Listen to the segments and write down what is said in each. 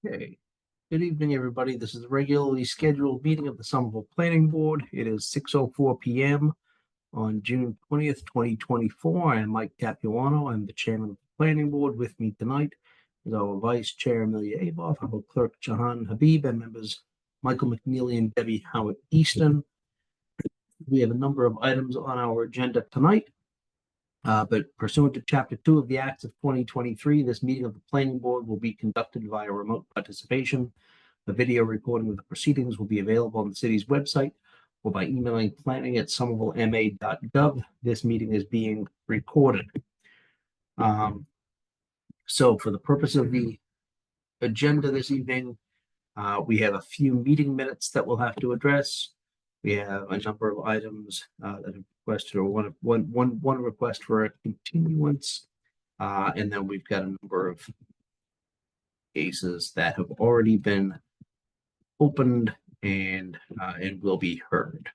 Okay. Good evening, everybody. This is the regularly scheduled meeting of the Somerville Planning Board. It is 6:04 p.m. on June 20th, 2024. I am Mike Capuano. I'm the chairman of the Planning Board. With me tonight is our Vice Chair, Amelia Aboff, our Clerk, Jahan Habib, and members Michael McNeely and Debbie Howard Easton. We have a number of items on our agenda tonight. But pursuant to Chapter 2 of the Acts of 2023, this meeting of the Planning Board will be conducted via remote participation. The video recording of the proceedings will be available on the city's website or by emailing planning@somervillema.gov. This meeting is being recorded. So for the purpose of the agenda this evening, we have a few meeting minutes that we'll have to address. We have a number of items that have requested, or one request for a continuance, and then we've got a number of cases that have already been opened and will be heard.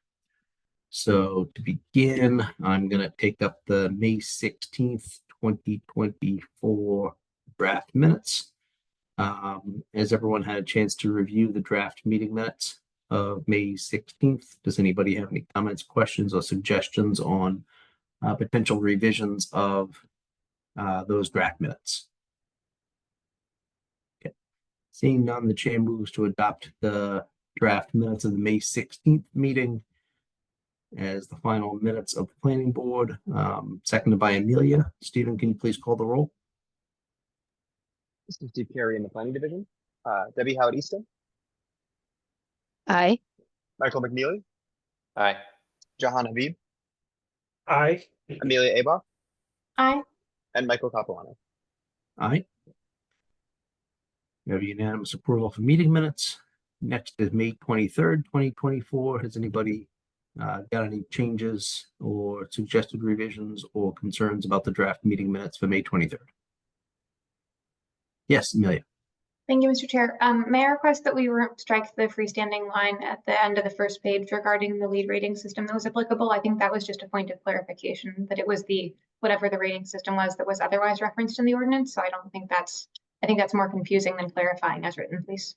So to begin, I'm going to take up the May 16th, 2024 draft minutes. Has everyone had a chance to review the draft meeting minutes of May 16th? Does anybody have any comments, questions, or suggestions on potential revisions of those draft minutes? Okay. Seeing none, the chair moves to adopt the draft minutes of the May 16th meeting as the final minutes of the planning board, seconded by Amelia. Stephen, can you please call the roll? This is Steve Carey in the planning division. Debbie Howard Easton. Aye. Michael McNeely. Aye. Jahan Habib. Aye. Amelia Aboff. Aye. And Michael Capuano. Aye. We have unanimous approval for meeting minutes. Next is May 23rd, 2024. Has anybody got any changes or suggested revisions or concerns about the draft meeting minutes for May 23rd? Yes, Amelia. Thank you, Mr. Chair. May I request that we strike the freestanding line at the end of the first page regarding the lead rating system that was applicable? I think that was just a point of clarification, that it was whatever the rating system was that was otherwise referenced in the ordinance. So I think that's more confusing than clarifying as written, please.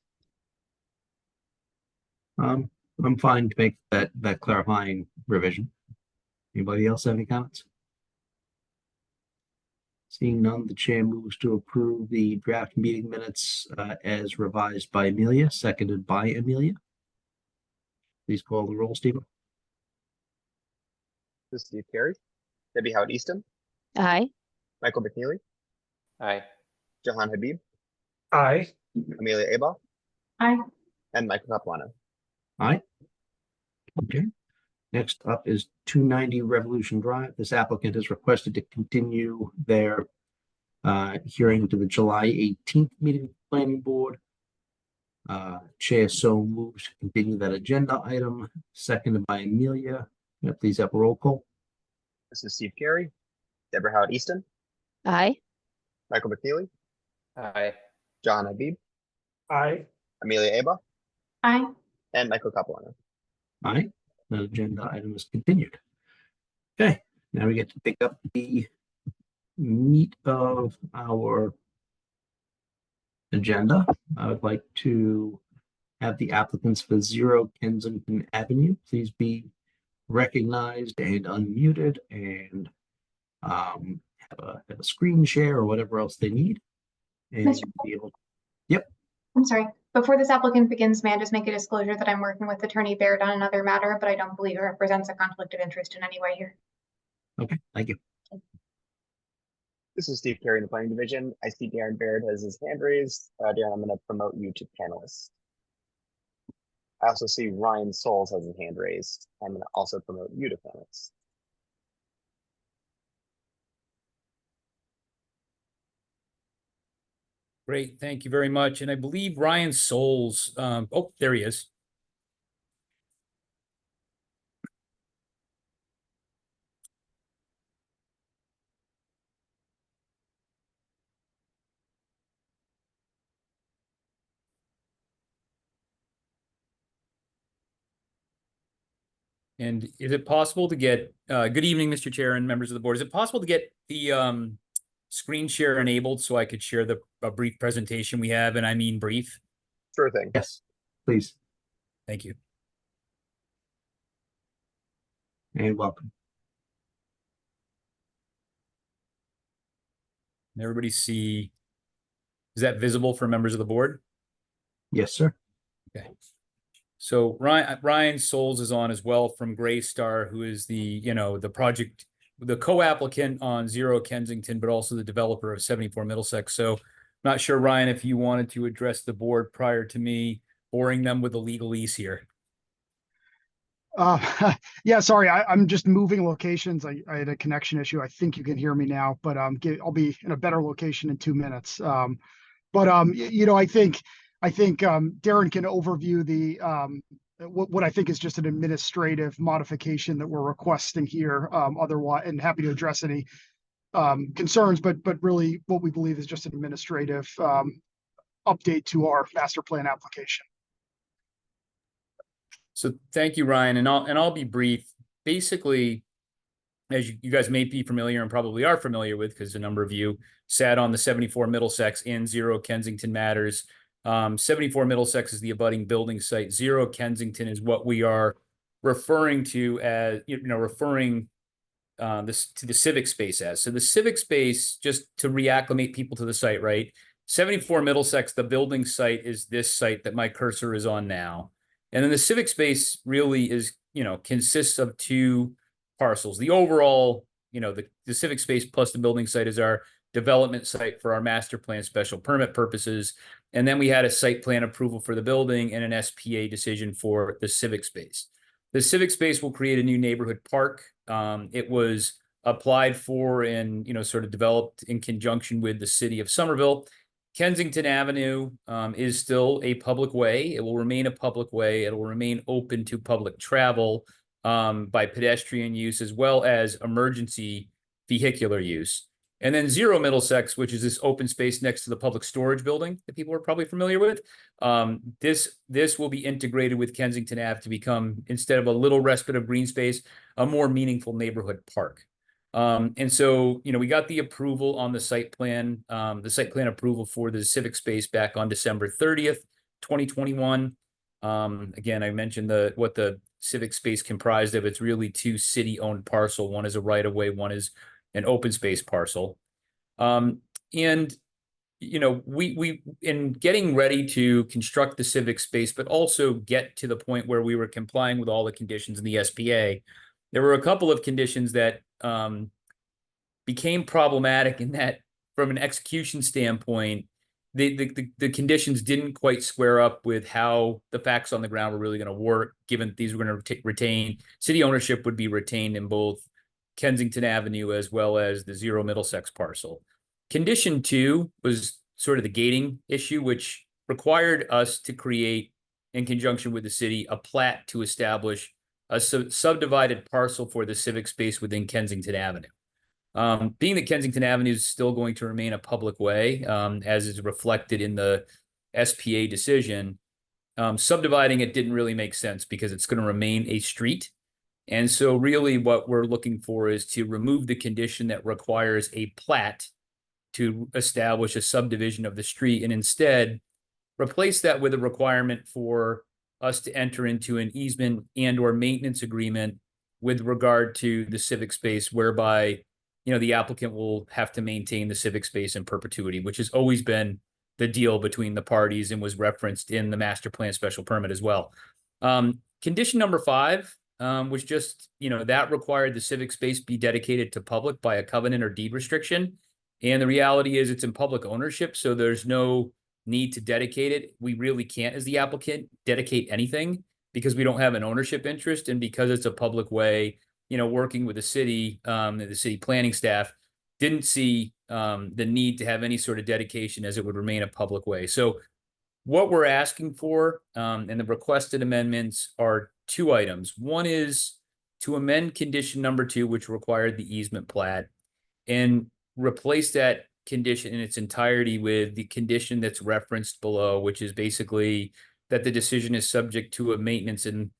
I'm fine to make that clarifying revision. Anybody else have any comments? Seeing none, the chair moves to approve the draft meeting minutes as revised by Amelia, seconded by Amelia. Please call the roll, Stephen. This is Steve Carey. Debbie Howard Easton. Aye. Michael McNeely. Aye. Jahan Habib. Aye. Amelia Aboff. Aye. And Michael Capuano. Aye. Okay. Next up is 290 Revolution Drive. This applicant has requested to continue their hearing to the July 18th meeting of the planning board. Chair so moves to continue that agenda item, seconded by Amelia. Please have a roll call. This is Steve Carey. Deborah Howard Easton. Aye. Michael McNeely. Aye. Jahan Habib. Aye. Amelia Aboff. Aye. And Michael Capuano. Aye. That agenda item is continued. Okay, now we get to pick up the meat of our agenda. I would like to have the applicants for 0 Kensington Avenue please be recognized and unmuted and have a screen share or whatever else they need. And Mr. be able. Yep. I'm sorry. Before this applicant begins, may I just make a disclosure that I'm working with Attorney Baird on another matter, but I don't believe it represents a conflict of interest in any way here. Okay, thank you. This is Steve Carey in the planning division. I see Darren Baird has his hand raised. Darren, I'm going to promote you to panelist. I also see Ryan Souls has his hand raised. I'm going to also promote you to panelist. Great, thank you very much. And I believe Ryan Souls, oh, there he is. And is it possible to get, good evening, Mr. Chair and members of the board. Is it possible to get the screen share enabled so I could share a brief presentation we have, and I mean brief? Sure thing. Yes, please, Thank you. and welcome. Can everybody see? Is that visible for members of the board? Yes, sir. Okay. So Ryan Souls is on as well from Greystar, who is the project, the co-applicant on 0 Kensington, but also the developer of 74 Middlesex. So not sure, Ryan, if you wanted to address the board prior to me boring them with the legalese here. Yeah, sorry, I'm just moving locations. I had a connection issue. I think you can hear me now, but I'll be in a better location in 2 minutes. You know, I think Darren can overview the what I think is just an administrative modification that we're requesting here. Otherwise, and happy to address any concerns, but really what we believe is just an administrative update to our master plan application. So thank you, Ryan, and I'll be brief. Basically, as you guys may be familiar and probably are familiar with, because a number of you sat on the 74 Middlesex and 0 Kensington matters. 74 Middlesex is the abutting building site. 0 Kensington is what we are referring to as, referring this to the civic space as. So the civic space, just to reacclimate people to the site, right? 74 Middlesex, the building site, is this site that my cursor is on now. And then the civic space really is, consists of 2 parcels. The overall, the civic space plus the building site is our development site for our master plan special permit purposes. And then we had a site plan approval for the building and an SPA decision for the civic space. The civic space will create a new neighborhood park. It was applied for and, sort of developed in conjunction with the city of Somerville. Kensington Avenue is still a public way. It will remain a public way. It will remain open to public travel by pedestrian use as well as emergency vehicular use. And then 0 Middlesex, which is this open space next to the public storage building that people are probably familiar with. This will be integrated with Kensington Ave to become, instead of a little respite of green space, a more meaningful neighborhood park. And so, we got the approval on the site plan approval for the civic space back on December 30th, 2021. Again, I mentioned what the civic space comprised of. It's really 2 city-owned parcel. One is a right-of-way, one is an open space parcel. We in getting ready to construct the civic space, but also get to the point where we were complying with all the conditions in the SPA, there were a couple of conditions that became problematic in that, from an execution standpoint, the conditions didn't quite square up with how the facts on the ground were really going to work, given that these were going to retain city ownership would be retained in both Kensington Avenue as well as the 0 Middlesex parcel. Condition 2 was sort of the gating issue, which required us to create, in conjunction with the city, a plat to establish a subdivided parcel for the civic space within Kensington Avenue. Being that Kensington Avenue is still going to remain a public way, as is reflected in the SPA decision, subdividing it didn't really make sense because it's going to remain a street. And so really what we're looking for is to remove the condition that requires a plat to establish a subdivision of the street, and instead replace that with a requirement for us to enter into an easement and or maintenance agreement with regard to the civic space, whereby, the applicant will have to maintain the civic space in perpetuity, which has always been the deal between the parties and was referenced in the master plan special permit as well. Condition number 5 was just, that required the civic space be dedicated to public by a covenant or deed restriction. And the reality is it's in public ownership, so there's no need to dedicate it. We really can't, as the applicant, dedicate anything because we don't have an ownership interest, and because it's a public way, working with the city planning staff didn't see the need to have any sort of dedication, as it would remain a public way. So what we're asking for and the requested amendments are 2 items. One is to amend condition number 2, which required the easement plat, and replace that condition in its entirety with the condition that's referenced below, which is basically that the decision is subject to a maintenance and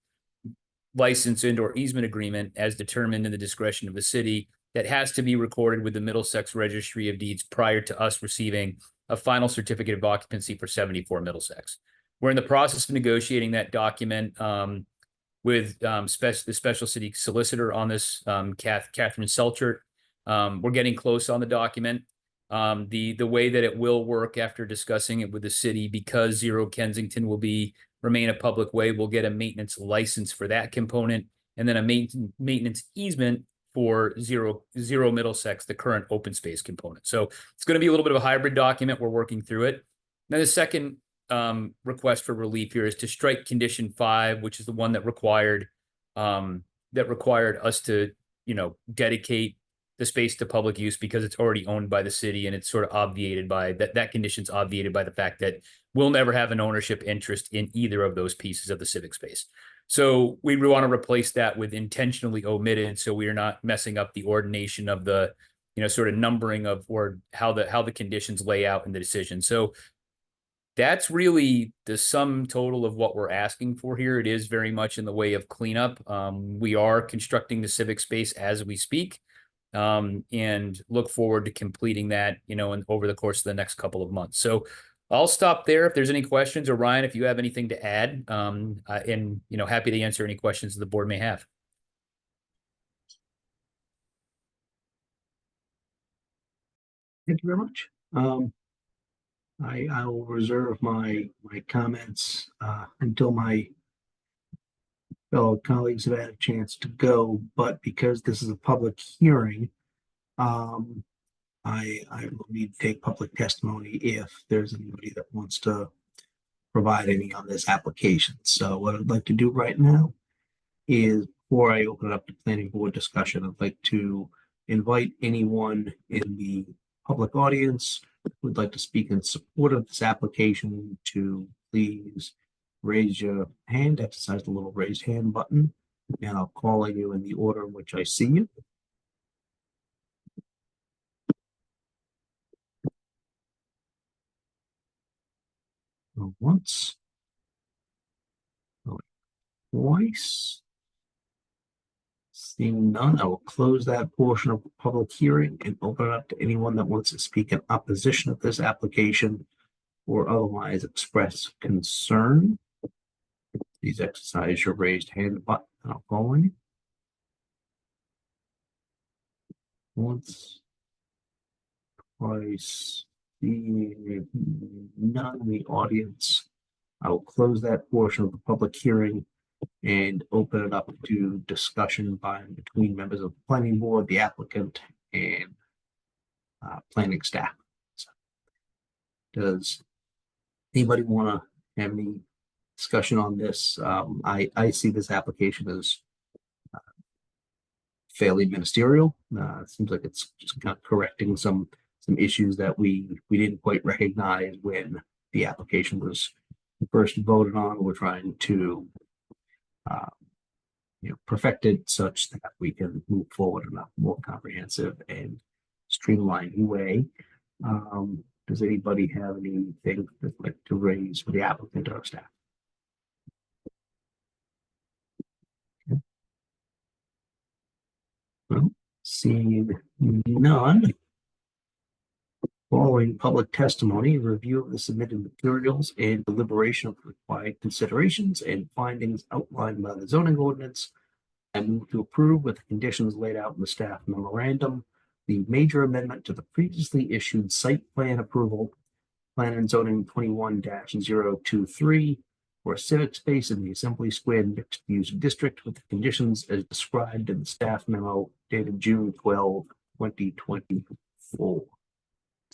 license and or easement agreement as determined in the discretion of the city, that has to be recorded with the Middlesex Registry of Deeds prior to us receiving a final certificate of occupancy for 74 Middlesex. We're in the process of negotiating that document with the special city solicitor on this, Catherine Selchert. We're getting close on the document. The way that it will work after discussing it with the city, because 0 Kensington will remain a public way, we'll get a maintenance license for that component, and then a maintenance easement for 0 Middlesex, the current open space component. So it's going to be a little bit of a hybrid document. We're working through it. Now, the second request for relief here is to strike condition 5, which is the one that required us to, dedicate the space to public use because it's already owned by the city, and it's sort of obviated by that condition's obviated by the fact that we'll never have an ownership interest in either of those pieces of the civic space. So we want to replace that with intentionally omitted, so we are not messing up the ordination of the, sort of numbering of, or how the conditions lay out in the decision. So that's really the sum total of what we're asking for here. It is very much in the way of cleanup. We are constructing the civic space as we speak, and look forward to completing that, over the course of the next couple of months. So I'll stop there. If there's any questions, or Ryan, if you have anything to add, and happy to answer any questions the board may have. Thank you very much. I will reserve my comments until my fellow colleagues have had a chance to go, but because this is a public hearing, I will need to take public testimony if there's anybody that wants to provide any on this application. So what I'd like to do right now is, before I open it up to planning board discussion, I'd like to invite anyone in the public audience who would like to speak in support of this application to please raise your hand, exercise the little raised hand button, and I'll call on you in the order in which I see you. Once, twice. Seeing none, I will close that portion of the public hearing and open it up to anyone that wants to speak in opposition of this application or otherwise express concern. Please exercise your raised hand button and I'll call on you. Once, twice, seeing none in the audience, I will close that portion of the public hearing and open it up to discussion between members of the planning board, the applicant, and planning staff. So, does anybody want to have any discussion on this? I see this application as fairly ministerial. It seems like it's just kind of correcting some issues that we didn't quite recognize when the application was first voted on. We're trying to perfect it such that we can move forward in a more comprehensive and streamlined way. Does anybody have anything they'd like to raise for the applicant or staff? Okay. Well, seeing none, following public testimony, review of the submitted materials, and deliberation of required considerations and findings outlined by the zoning ordinance, I move to approve with the conditions laid out in the staff memorandum, the major amendment to the previously issued site plan approval, plan and zoning 21-023, for a civic space in the Assembly Square mixed use district with the conditions as described in the staff memo dated June 12, 2024.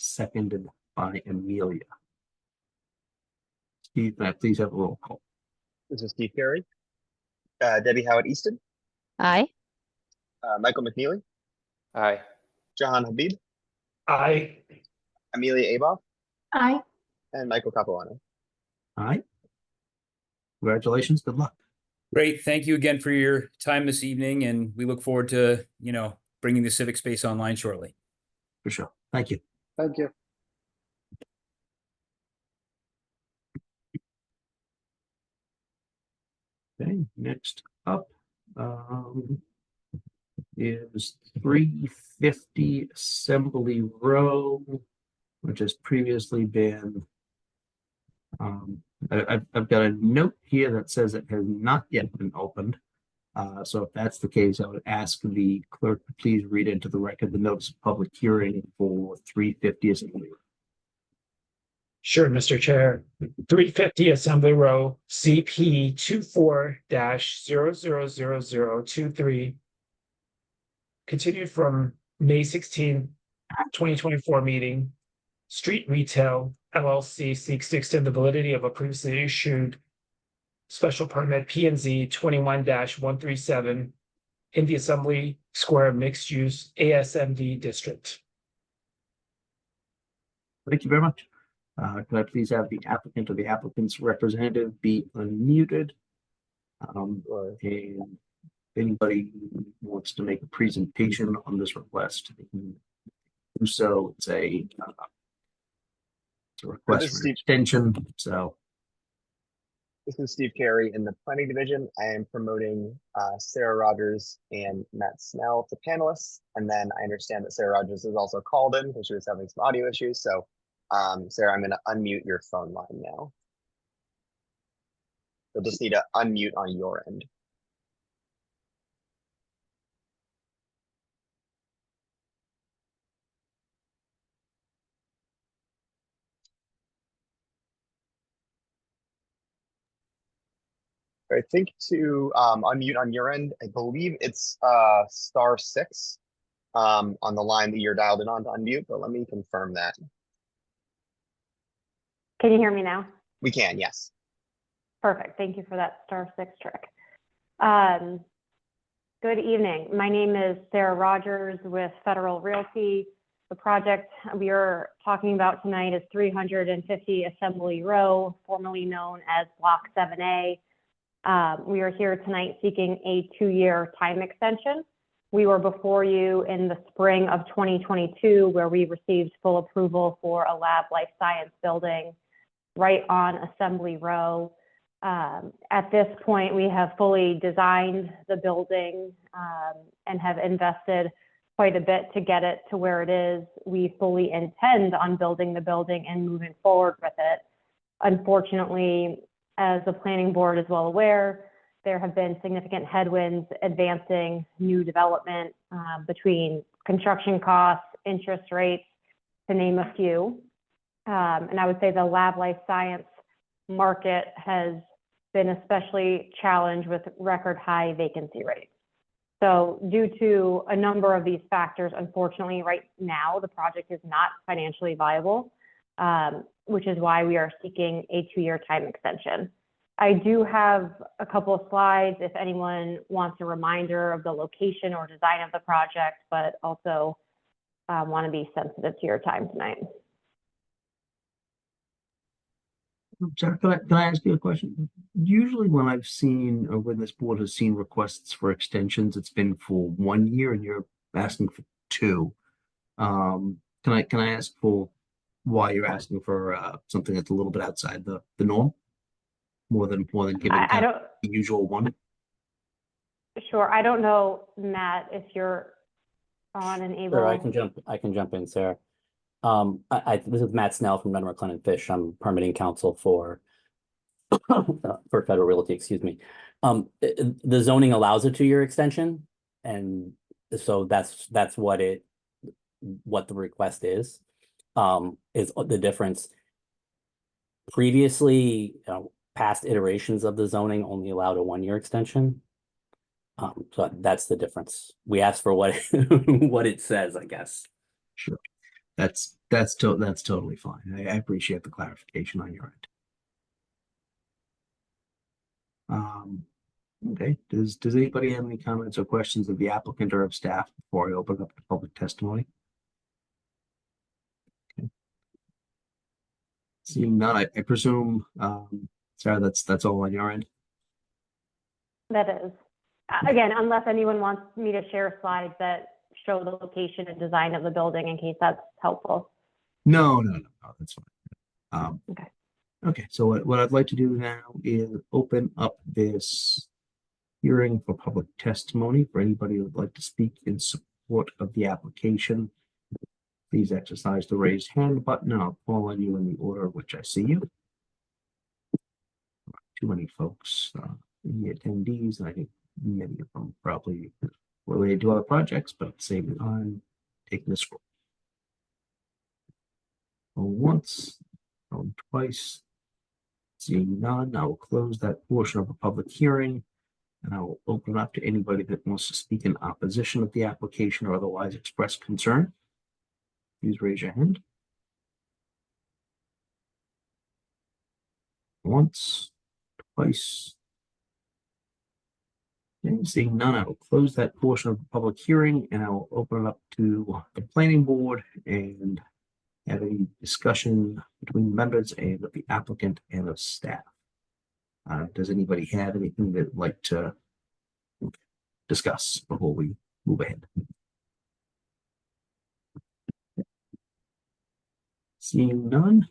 Seconded by Amelia. Steve, may I please have a roll call? This is Steve Carey. Debbie Howard Easton. Aye. Michael McNeely. Aye. Jahan Habib. Aye. Amelia Aboff. Aye. And Michael Capuano. All right. Congratulations. Good luck. Great. Thank you again for your time this evening, and we look forward to, bringing the civic space online shortly. For sure. Thank you. Thank you. Okay, next up, is 350 Assembly Row, which has previously been. I've got a note here that says it has not yet been opened. So if that's the case, I would ask the clerk to please read into the record the notice of public hearing for 350 Assembly Row. Sure, Mr. Chair. 350 Assembly Row, CP 24-000023. Continued from May 16, 2024 meeting. Street Retail LLC seeks to extend the validity of a previously issued special permit P&Z 21-137 in the Assembly Square Mixed Use ASMD District. Thank you very much. Can I please have the applicant or the applicant's representative be unmuted? And if anybody wants to make a presentation on this request, they can do so. It's a request for an extension. So this is Steve Carey in the planning division. I am promoting Sarah Rogers and Matt Snell to panelists. And then I understand that Sarah Rogers is also called in because she was having some audio issues. So Sarah, I'm going to unmute your phone line now. You'll just need to unmute on your end. I think to unmute on your end, I believe it's *6 on the line that you're dialed in on to unmute, but let me confirm that. Can you hear me now? We can, yes. Perfect. Thank you for that *6 trick. Good evening. My name is Sarah Rogers with Federal Realty. The project we are talking about tonight is 350 Assembly Row, formerly known as Block 7A. We are here tonight seeking a 2-year time extension. We were before you in the spring of 2022, where we received full approval for a lab life science building right on Assembly Row. At this point, we have fully designed the building and have invested quite a bit to get it to where it is. We fully intend on building the building and moving forward with it. Unfortunately, as the planning board is well aware, there have been significant headwinds advancing new development between construction costs, interest rates, to name a few. And I would say the lab life science market has been especially challenged with record high vacancy rates. So due to a number of these factors, unfortunately, right now, the project is not financially viable, which is why we are seeking a 2-year time extension. I do have a couple of slides if anyone wants a reminder of the location or design of the project, but also want to be sensitive to your time tonight. Sarah, can I ask you a question? Usually when I've seen, or when this board has seen requests for extensions, it's been for 1 year and you're asking for 2. Can I ask for why you're asking for something that's a little bit outside the norm? More than given the usual 1? Sure. I don't know, Matt, if you're on and able. Sure, I can jump in, Sarah. This is Matt Snell from Renner McClellan Fish. I'm permitting counsel for Federal Realty, excuse me. The zoning allows a 2-year extension, and so that's what the request is the difference. Previously, past iterations of the zoning only allowed a 1-year extension. So that's the difference. We asked for what what it says, I guess. Sure. That's totally fine. I appreciate the clarification on your end. Okay. Does anybody have any comments or questions of the applicant or of staff before I open up the public testimony? Okay. Seeing none, I presume, Sarah, that's all on your end. That is. Again, unless anyone wants me to share slides that show the location and design of the building in case that's helpful. No, that's fine. Okay. Okay, so what I'd like to do now is open up this hearing for public testimony for anybody who would like to speak in support of the application. Please exercise the raised hand button, and I'll call on you in the order of which I see you. Too many folks, in the attendees, and I think many of them probably related to other projects, but at the same time, taking this scroll. Going once, going twice. Seeing none, I will close that portion of the public hearing, and I will open up to anybody that wants to speak in opposition of the application or otherwise express concern. Please raise your hand. Once, twice. And seeing none, I will close that portion of the public hearing, and I will open it up to the planning board and have a discussion between members and of the applicant and of staff. Does anybody have anything they'd like to discuss before we move ahead? Seeing none,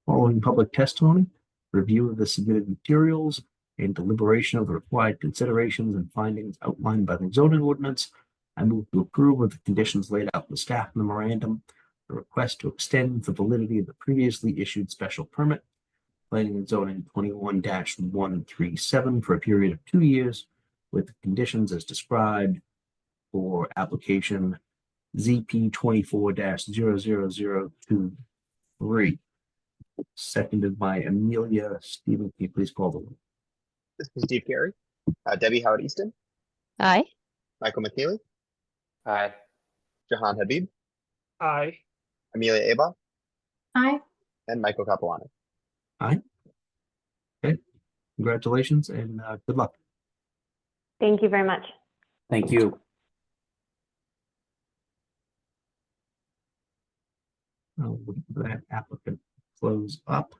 following public testimony, review of the submitted materials, and deliberation of the required considerations and findings outlined by the zoning ordinance, I move to approve of the conditions laid out in the staff memorandum, the request to extend the validity of the previously issued special permit, planning and zoning 21-137 for a period of 2 years, with the conditions as described for application ZP 24-00023. Seconded by Amelia. Stephen, can you please call the roll? This is Steve Carey. Debbie Howard Easton, Aye. Michael McNeely, Aye. Jahan Habib, Aye. Amelia Aba, Aye. and Michael Capilano. Congratulations and good luck. Thank you very much. Thank you. With that applicant close up.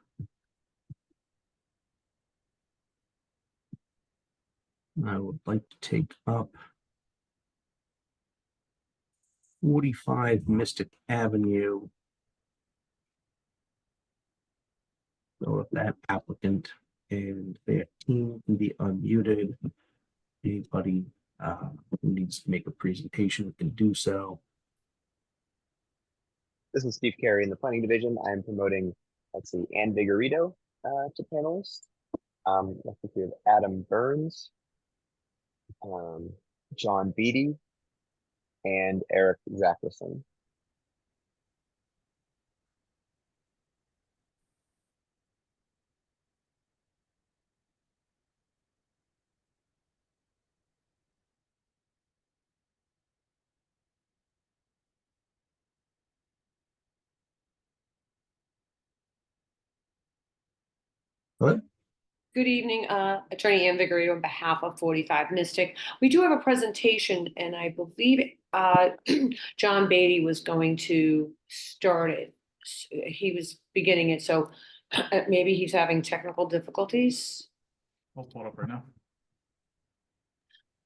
I would like to take up 45 Mystic Avenue. So if that applicant and their team can be unmuted, anybody who needs to make a presentation can do so. This is Steve Carey in the planning division. I'm promoting, let's see, Ann Vigorito to panelist. Let's see, we have Adam Burns, John Beatty, and Eric Zackerson. Hello? Good evening, Attorney Ann Vigorito on behalf of 45 Mystic. We do have a presentation, and I believe John Beatty was going to start it. He was beginning it, so maybe he's having technical difficulties. I'll pull it up right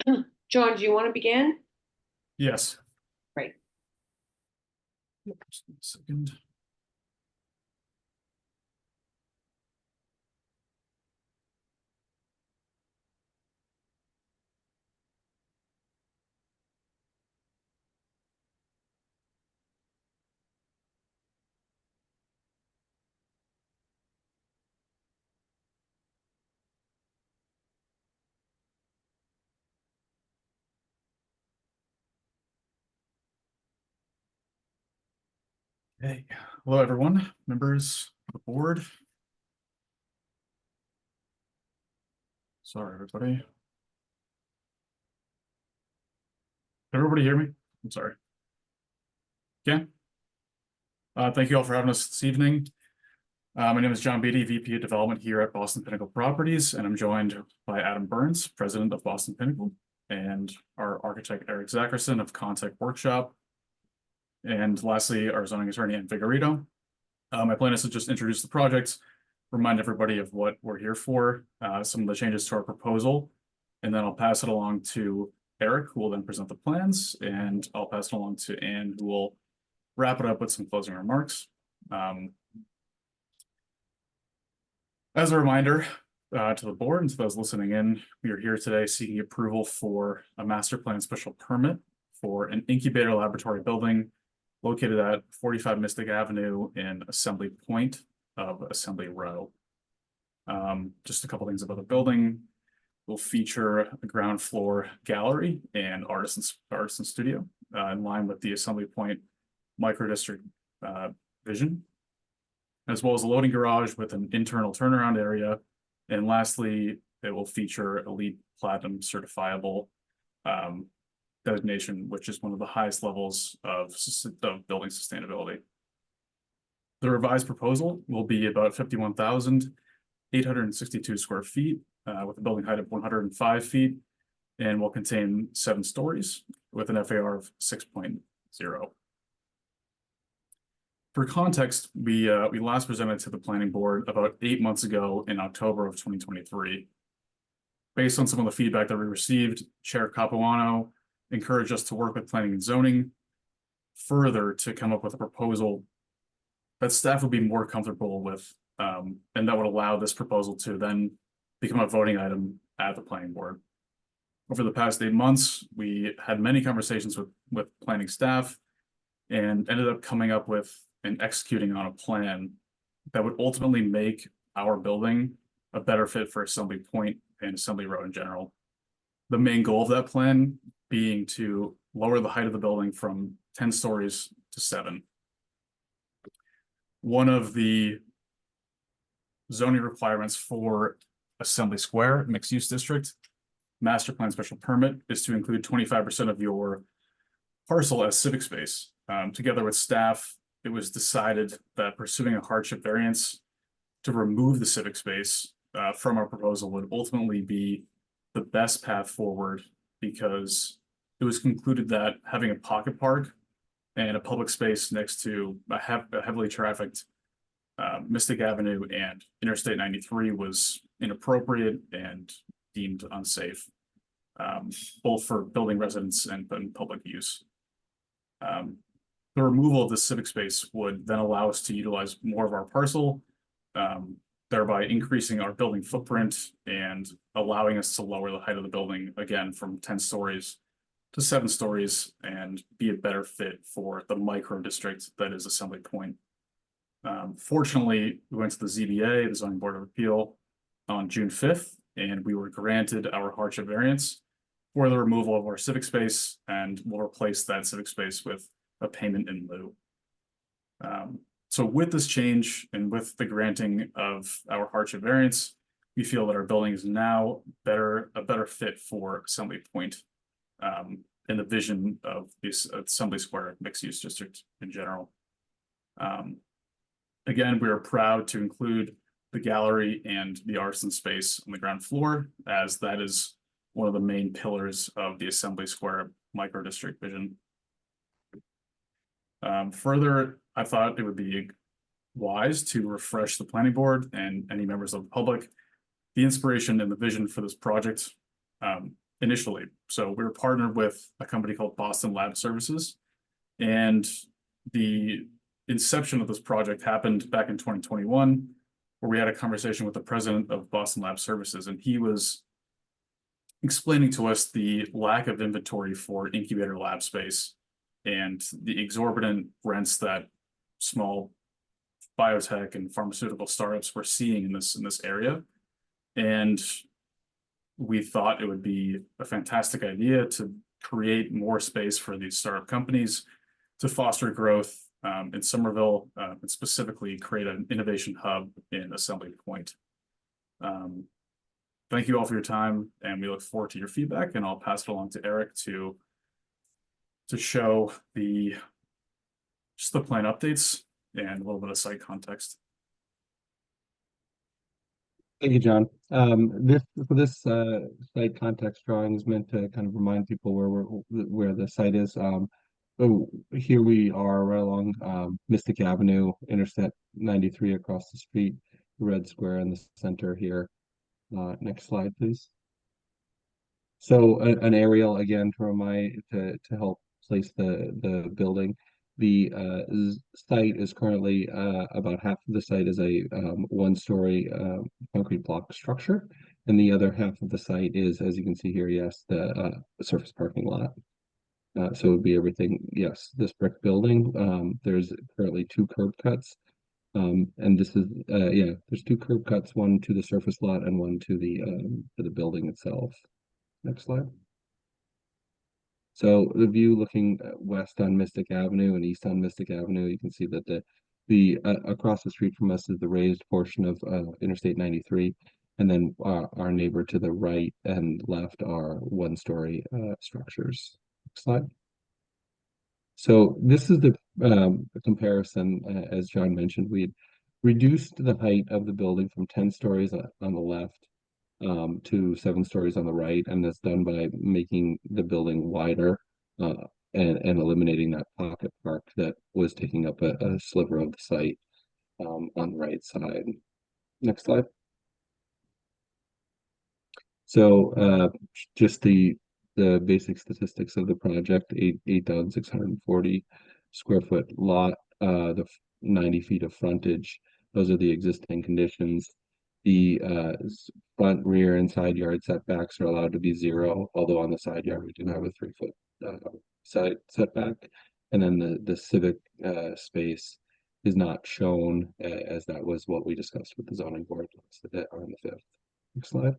now. John, do you want to begin? Yes. Right. Just a second. Hey, hello everyone, members of the board. Sorry, everybody. Can everybody hear me? I'm sorry. Yeah. Thank you all for having us this evening. My name is John Beatty, VP of Development here at Boston Pinnacle Properties, and I'm joined by Adam Burns, President of Boston Pinnacle, and our architect Eric Zackerson of Contact Workshop. And lastly, our zoning attorney, Ann Vigorito. My plan is to just introduce the project, remind everybody of what we're here for, some of the changes to our proposal, and then I'll pass it along to Eric, who will then present the plans, and I'll pass it along to Ann, who will wrap it up with some closing remarks. As a reminder, To the board and to those listening in, we are here today seeking approval for a master plan special permit for an incubator laboratory building located at 45 Mystic Avenue in Assembly Point of Assembly Row. Just a couple things about the building. Will feature a ground floor gallery and artisan studio in line with the Assembly Point microdistrict vision, as well as a loading garage with an internal turnaround area. And lastly, it will feature a LEED Platinum certifiable designation, which is one of the highest levels of building sustainability. The revised proposal will be about 51,862 square feet with a building height of 105 feet and will contain 7 stories with an FAR of 6.0. For context, we last presented to the planning board about 8 months ago in October of 2023. Based on some of the feedback that we received, Chair Capuano encouraged us to work with planning and zoning further to come up with a proposal that staff would be more comfortable with, and that would allow this proposal to then become a voting item at the planning board. Over the past 8 months, we had many conversations with planning staff and ended up coming up with and executing on a plan that would ultimately make our building a better fit for Assembly Point and Assembly Row in general. The main goal of that plan being to lower the height of the building from 10 stories to 7. One of the zoning requirements for Assembly Square mixed use district master plan special permit is to include 25% of your parcel as civic space. Together with staff, it was decided that pursuing a hardship variance to remove the civic space from our proposal would ultimately be the best path forward, because it was concluded that having a pocket park and a public space next to a heavily trafficked Mystic Avenue and Interstate 93 was inappropriate and deemed unsafe, both for building residents and public use. The removal of the civic space would then allow us to utilize more of our parcel, thereby increasing our building footprint and allowing us to lower the height of the building again from 10 stories to 7 stories and be a better fit for the micro district that is Assembly Point. Fortunately, we went to the ZBA, the Zoning Board of Appeal, on June 5th, and we were granted our hardship variance for the removal of our civic space, and we'll replace that civic space with a payment in lieu. So with this change and with the granting of our hardship variance, we feel that our building is now a better fit for Assembly Point in the vision of this Assembly Square mixed use district in general. Again, we are proud to include the gallery and the artisan space on the ground floor, as that is one of the main pillars of the Assembly Square micro district vision. Further, I thought it would be wise to refresh the planning board and any members of the public the inspiration and the vision for this project initially. So we were partnered with a company called Boston Lab Services, and the inception of this project happened back in 2021, where we had a conversation with the president of Boston Lab Services, and he was explaining to us the lack of inventory for incubator lab space and the exorbitant rents that small biotech and pharmaceutical startups were seeing in this area. And we thought it would be a fantastic idea to create more space for these startup companies to foster growth in Somerville, and specifically create an innovation hub in Assembly Point. Thank you all for your time, and we look forward to your feedback, and I'll pass it along to Eric to show just the plan updates and a little bit of site context. Thank you, John. This site context drawing is meant to kind of remind people where the site is. So here we are right along Mystic Avenue, Interstate 93 across the street, the red square in the center here. Next slide, please. So an aerial again to help place the building. site is currently about half of the site is a one-story concrete block structure, and the other half of the site is, as you can see here, yes, the surface parking lot. So it would be everything, yes, this brick building. There's currently 2 curb cuts. And this is, yeah, there's 2 curb cuts, one to the surface lot and one to the building itself. Next slide. So the view looking west on Mystic Avenue and east on Mystic Avenue, you can see that the across the street from us is the raised portion of Interstate 93, and then our neighbor to the right and left are one-story structures. Next slide. So this is the comparison, as John mentioned, we reduced the height of the building from 10 stories on the left to 7 stories on the right, and that's done by making the building wider and eliminating that pocket park that was taking up a sliver of the site on the right side. Next slide. So just the basic statistics of the project: 8,640 square foot lot, the 90 feet of frontage. Those are the existing conditions. The front, rear, and side yard setbacks are allowed to be 0, although on the side yard we do have a 3-foot side setback. And then the civic space is not shown, as that was what we discussed with the zoning board on the 5th. Next slide.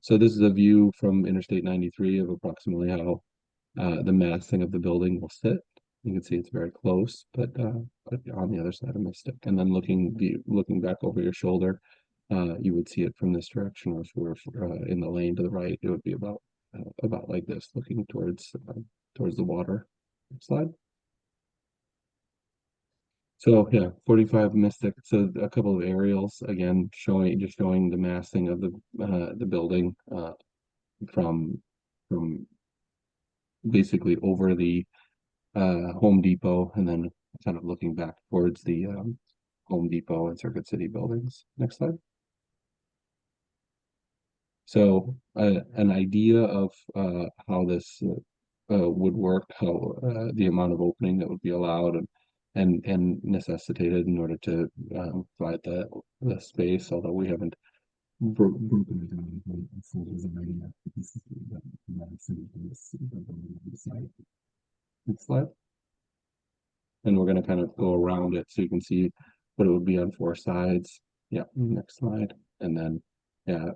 So this is a view from Interstate 93 of approximately how the massing of the building will sit. You can see it's very close, but on the other side of Mystic. And then looking back over your shoulder, you would see it from this direction, or if we were in the lane to the right, it would be about like this, looking towards the water. Next slide. So yeah, 45 Mystic. So a couple of aerials again showing the massing of the building from basically over the Home Depot, and then kind of looking back towards the Home Depot and Circuit City buildings. Next slide. So an idea of how this would work, how the amount of opening that would be allowed and necessitated in order to provide the space, although we haven't broken it down into full design yet. This is the site. Next slide. And we're going to kind of go around it so you can see what it would be on 4 sides. Yeah, next slide. And then, yeah,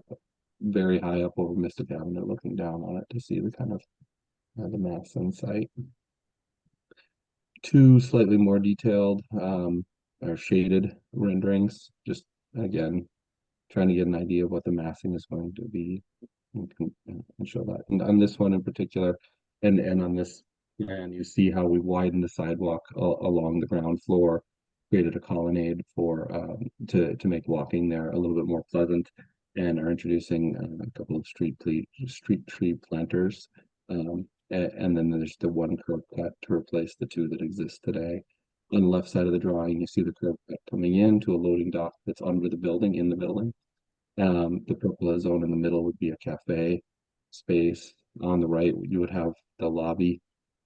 very high up over Mystic Avenue, looking down on it to see the kind of the mass on site. 2 slightly more detailed or shaded renderings, just again trying to get an idea of what the massing is going to be, and show that. And on this one in particular, and on this plan, you see how we widened the sidewalk along the ground floor, created a colonnade for to make walking there a little bit more pleasant, and are introducing a couple of street tree planters. And then there's the 1 curb cut to replace the 2 that exist today. On the left side of the drawing, you see the curb cut coming into a loading dock that's under the building, in the building. The purple zone in the middle would be a cafe space. On the right, you would have the lobby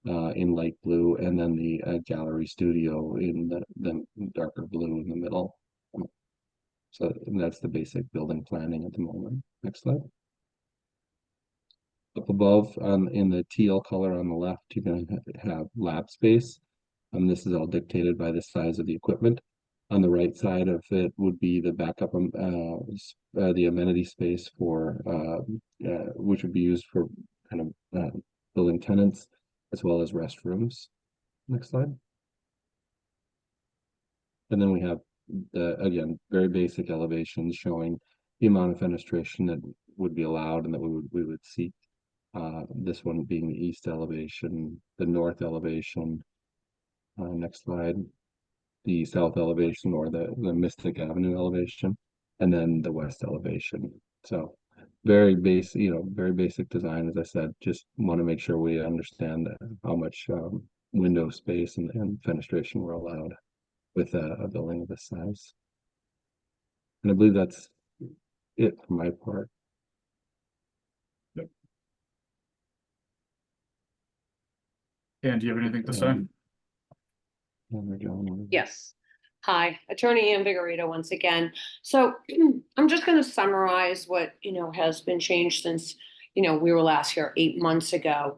in light blue, and then the gallery studio in the darker blue in the middle. So that's the basic building planning at the moment. Next slide. Up above, in the teal color on the left, you're going to have lab space. This is all dictated by the size of the equipment. On the right side of it would be the backup, the amenity space for which would be used for kind of building tenants, as well as restrooms. Next slide. And then we have again, very basic elevations showing the amount of fenestration that would be allowed and that we would seek. This one being the east elevation, the north elevation. Next slide. The south elevation, or the Mystic Avenue elevation, and then the west elevation. So very basic, very basic design. As I said, just want to make sure we understand how much window space and fenestration we're allowed with a building of this size. And I believe that's it for my part. And do you have anything to say? Yes. Hi, Attorney Ann Vigorito once again. So I'm just going to summarize what, has been changed since, we were last here 8 months ago.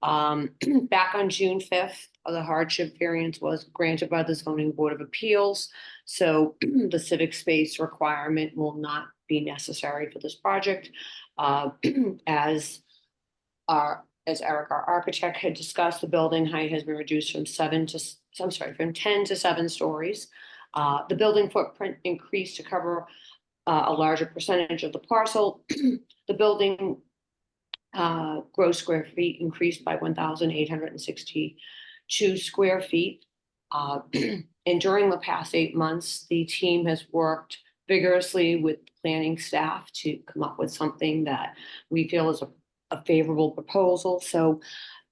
Back on June 5th, the hardship variance was granted by the Zoning Board of Appeals. So the civic space requirement will not be necessary for this project. As Eric, our architect, had discussed, the building height has been reduced from 10 to 7 stories. The building footprint increased to cover a larger percentage of the parcel. The building gross square feet increased by 1,862 square feet. And during the past 8 months, the team has worked vigorously with planning staff to come up with something that we feel is a favorable proposal. So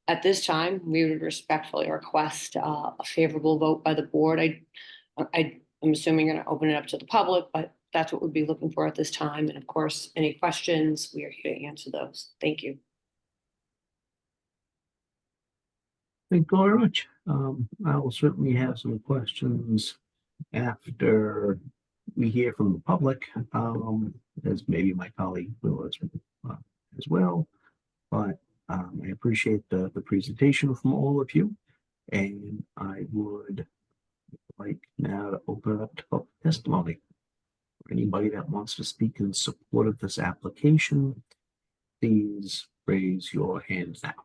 at this time, we would respectfully request a favorable vote by the board. I'm assuming you're going to open it up to the public, but that's what we'd be looking for at this time. And of course, any questions, we are here to answer those. Thank you. Thank you very much. I will certainly have some questions after we hear from the public, as maybe my colleague will as well. But I appreciate the presentation from all of you, and I would like now to open it up to public testimony. For anybody that wants to speak in support of this application, please raise your hand now.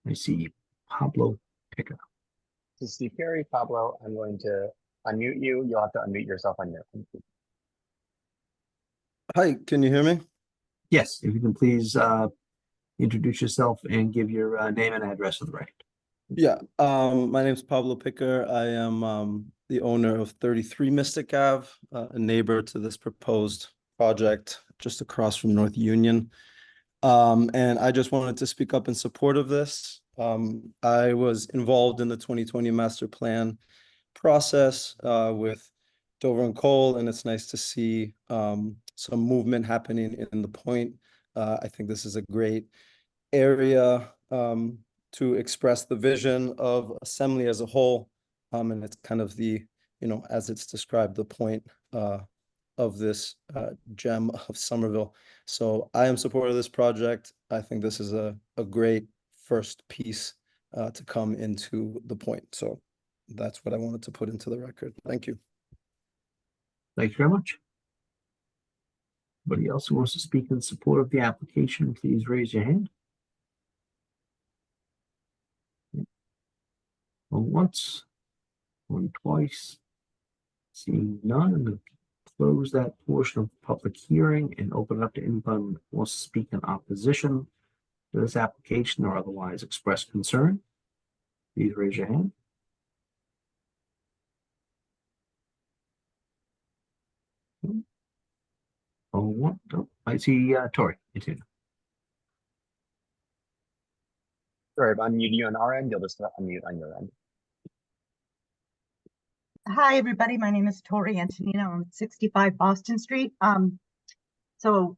I see Pablo Pica. This is Steve Carey. Pablo, I'm going to unmute you. You'll have to unmute yourself on your own. Hi, can you hear me? Yes, if you can please introduce yourself and give your name and address for the record. Yeah, my name is Pablo Picker. I am the owner of 33 Mystic Ave, a neighbor to this proposed project just across from North Union. And I just wanted to speak up in support of this. I was involved in the 2020 master plan process with Dover and Cole, and it's nice to see some movement happening in the point. I think this is a great area to express the vision of Assembly as a whole, and it's kind of the, as it's described, the point of this gem of Somerville. So I am supportive of this project. I think this is a great first piece to come into the point. So that's what I wanted to put into the record. Thank you. Thank you very much. Anybody else who wants to speak in support of the application, please raise your hand. Going once, going twice. Seeing none, I'm going to close that portion of the public hearing and open it up to anyone who wants to speak in opposition to this application or otherwise express concern. Please raise your hand. Oh, what? Oh, I see Tori. Continue. Sorry, if I unmute you on our end, you'll just unmute on your end. Hi, everybody. My name is Tori Antonino. I'm at 65 Boston Street. So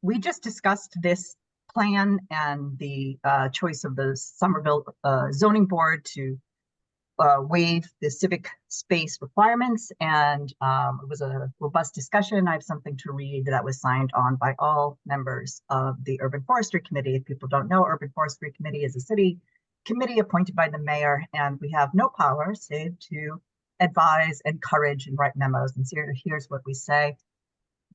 we just discussed this plan and the choice of the Somerville zoning board to waive the civic space requirements, and it was a robust discussion. I have something to read that was signed on by all members of the Urban Forestry Committee. If people don't know, Urban Forestry Committee is a city committee appointed by the mayor, and we have no power save to advise, encourage, and write memos. And so here's what we say.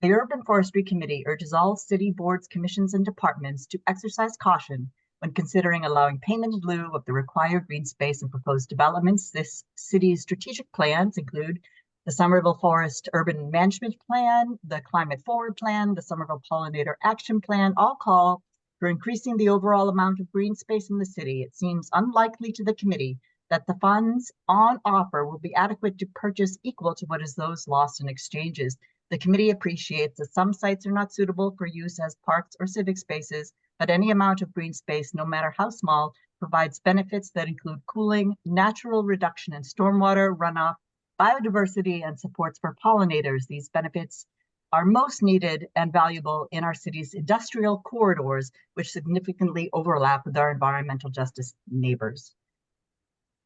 The Urban Forestry Committee urges all city boards, commissions, and departments to exercise caution when considering allowing payment in lieu of the required green space and proposed developments. This city's strategic plans include the Somerville Forest Urban Management Plan, the Climate Forward Plan, the Somerville Pollinator Action Plan, all call for increasing the overall amount of green space in the city. It seems unlikely to the committee that the funds on offer will be adequate to purchase equal to what is those lost in exchanges. The committee appreciates that some sites are not suitable for use as parks or civic spaces, but any amount of green space, no matter how small, provides benefits that include cooling, natural reduction in stormwater runoff, biodiversity, and supports for pollinators. These benefits are most needed and valuable in our city's industrial corridors, which significantly overlap with our environmental justice neighbors.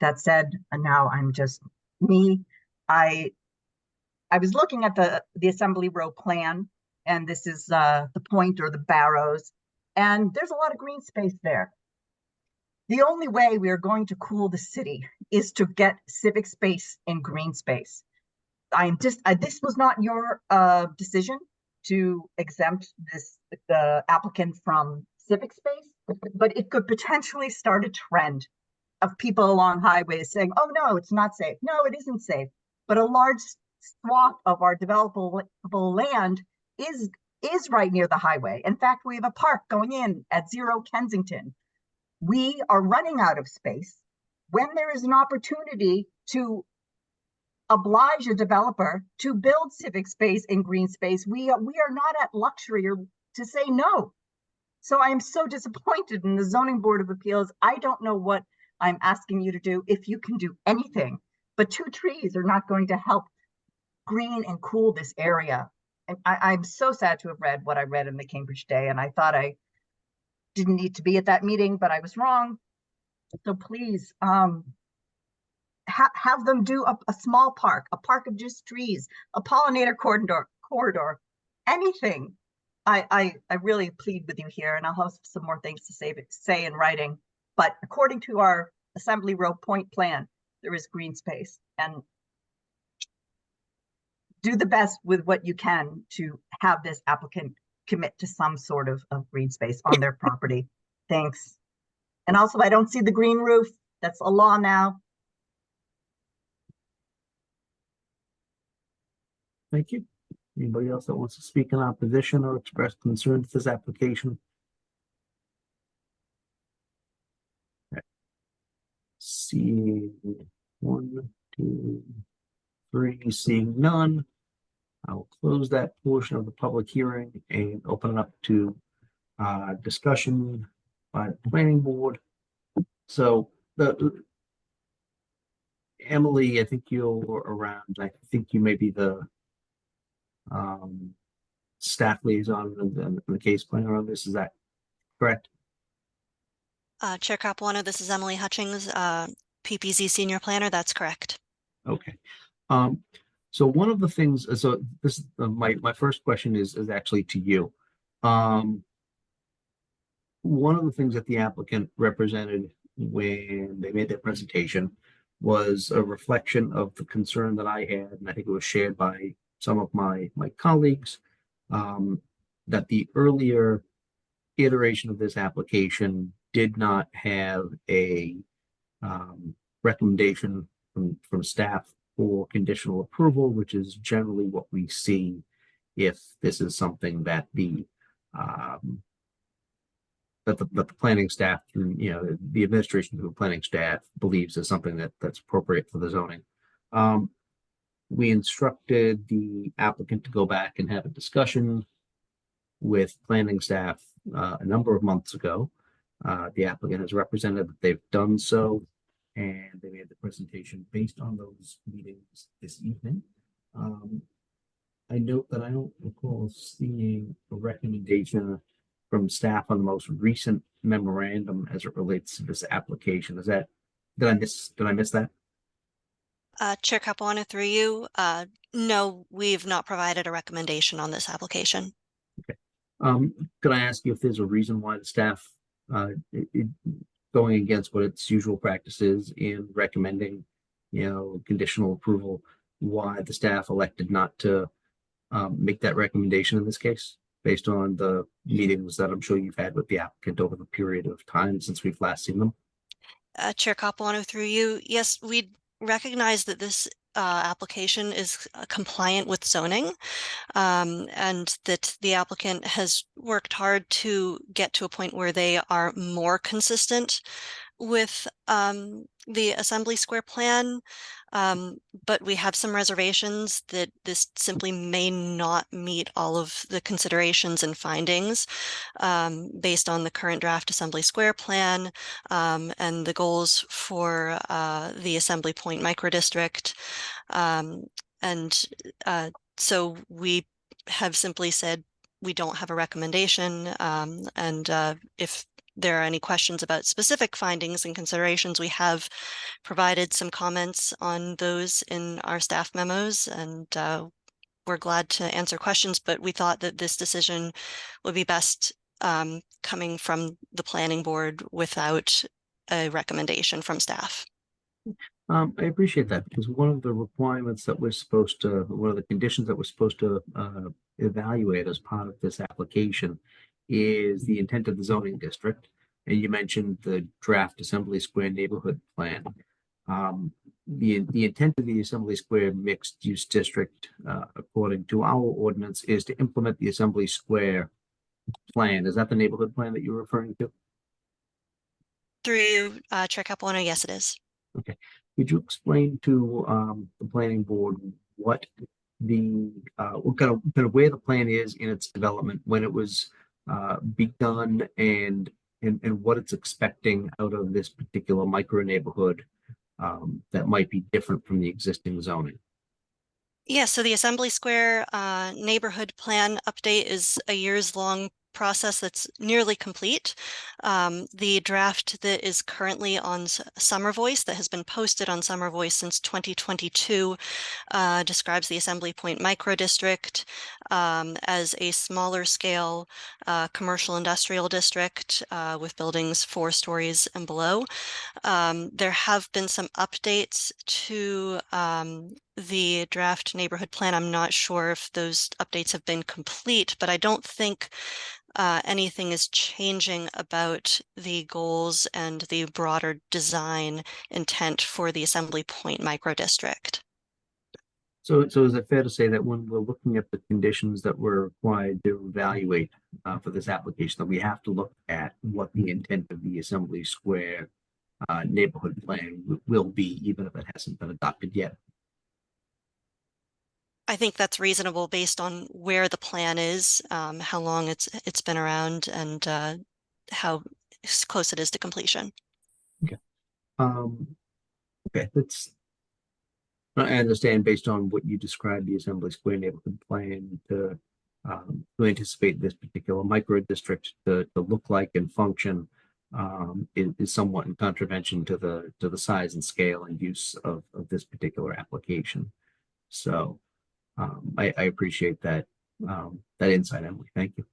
That said, and now I'm just me. I was looking at the Assembly Row plan, and this is the point or the barrows, and there's a lot of green space there. The only way we are going to cool the city is to get civic space and green space. This was not your decision to exempt the applicant from civic space, but it could potentially start a trend of people along highways saying, oh no, it's not safe. No, it isn't safe. But a large swath of our developable land is right near the highway. In fact, we have a park going in at 0 Kensington. We are running out of space. When there is an opportunity to oblige a developer to build civic space and green space, we are not at luxury or to say no. So I am so disappointed in the Zoning Board of Appeals. I don't know what I'm asking you to do, if you can do anything, but 2 trees are not going to help green and cool this area. And I'm so sad to have read what I read in the Cambridge Day, and I thought I didn't need to be at that meeting, but I was wrong. So please, have them do a small park, a park of just trees, a pollinator corridor, anything. I really plead with you here, and I'll have some more things to say in writing. But according to our Assembly Row Point plan, there is green space, and do the best with what you can to have this applicant commit to some sort of green space on their property. Thanks. And also, I don't see the green roof. That's a law now. Thank you. Anybody else that wants to speak in opposition or express concern to this application? Okay. Seeing 1, 2, 3, seeing none, I will close that portion of the public hearing and open it up to discussion by the planning board. So Emily, I think you're around. I think you may be the staff liaison and the case planner on this. Is that correct? Chair Capuano, this is Emily Hutchings, PPZ Senior Planner. That's correct. Okay. So one of the things, so this my first question is actually to you. One of the things that the applicant represented when they made their presentation was a reflection of the concern that I had, and I think it was shared by some of my colleagues, that the earlier iteration of this application did not have a recommendation from staff for conditional approval, which is generally what we see if this is something that the planning staff, the administration through the planning staff believes is something that's appropriate for the zoning. We instructed the applicant to go back and have a discussion with planning staff a number of months ago. The applicant has represented that they've done so, and they made the presentation based on those meetings this evening. I note that I don't recall seeing a recommendation from staff on the most recent memorandum as it relates to this application. Is that, did I miss that? Chair Capuano, through you, no, we've not provided a recommendation on this application. Okay. Could I ask you if there's a reason why the staff going against what its usual practice is in recommending, conditional approval, why the staff elected not to make that recommendation in this case, based on the meetings that I'm sure you've had with the applicant over the period of time since we've last seen them? Chair Capuano, through you, yes, we recognize that this application is compliant with zoning, and that the applicant has worked hard to get to a point where they are more consistent with the Assembly Square plan, but we have some reservations that this simply may not meet all of the considerations and findings based on the current draft Assembly Square plan and the goals for the Assembly Point microdistrict. So we have simply said we don't have a recommendation. And if there are any questions about specific findings and considerations, we have provided some comments on those in our staff memos, and we're glad to answer questions, but we thought that this decision would be best coming from the planning board without a recommendation from staff. I appreciate that, because one of the requirements that we're supposed to, one of the conditions that we're supposed to evaluate as part of this application is the intent of the zoning district. And you mentioned the draft Assembly Square neighborhood plan. The intent of the Assembly Square mixed use district, according to our ordinance, is to implement the Assembly Square plan. Is that the neighborhood plan that you're referring to? Through you, Chair Capuano, yes, it is. Okay. Could you explain to the planning board what the what kind of where the plan is in its development, when it was begun, and what it's expecting out of this particular micro neighborhood that might be different from the existing zoning? Yeah, so the Assembly Square neighborhood plan update is a years-long process that's nearly complete. The draft that is currently on Summer Voice, that has been posted on Summer Voice since 2022, describes the Assembly Point microdistrict as a smaller scale commercial industrial district with buildings 4 stories and below. There have been some updates to the draft neighborhood plan. I'm not sure if those updates have been complete, but I don't think anything is changing about the goals and the broader design intent for the Assembly Point microdistrict. So is it fair to say that when we're looking at the conditions that we're required to evaluate for this application, that we have to look at what the intent of the Assembly Square neighborhood plan will be, even if it hasn't been adopted yet? I think that's reasonable based on where the plan is, how long it's been around, and how close it is to completion. Okay. Okay, I understand, based on what you described, the Assembly Square neighborhood plan to anticipate this particular micro district to look like and function is somewhat in contravention to the size and scale and use of this particular application. So I appreciate that insight, Emily. Thank you.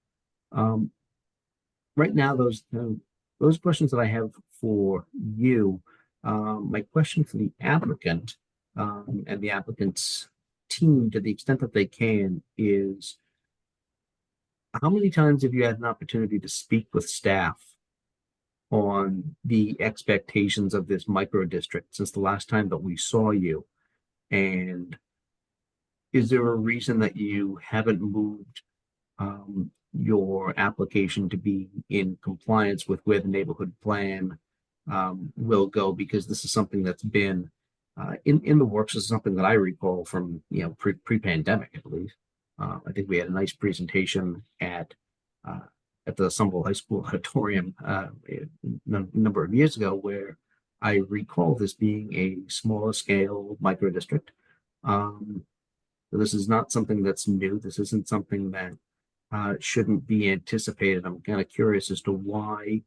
Right now, those questions that I have for you, my question for the applicant and the applicant's team, to the extent that they can, is how many times have you had an opportunity to speak with staff on the expectations of this micro district since the last time that we saw you? And is there a reason that you haven't moved your application to be in compliance with where the neighborhood plan will go? Because this is something that's been in the works. Is something that I recall from pre-pandemic, I believe. I think we had a nice presentation at the Somerville High School auditorium a number of years ago, where I recall this being a smaller scale micro district. So this is not something that's new. This isn't something that shouldn't be anticipated. I'm kind of curious as to why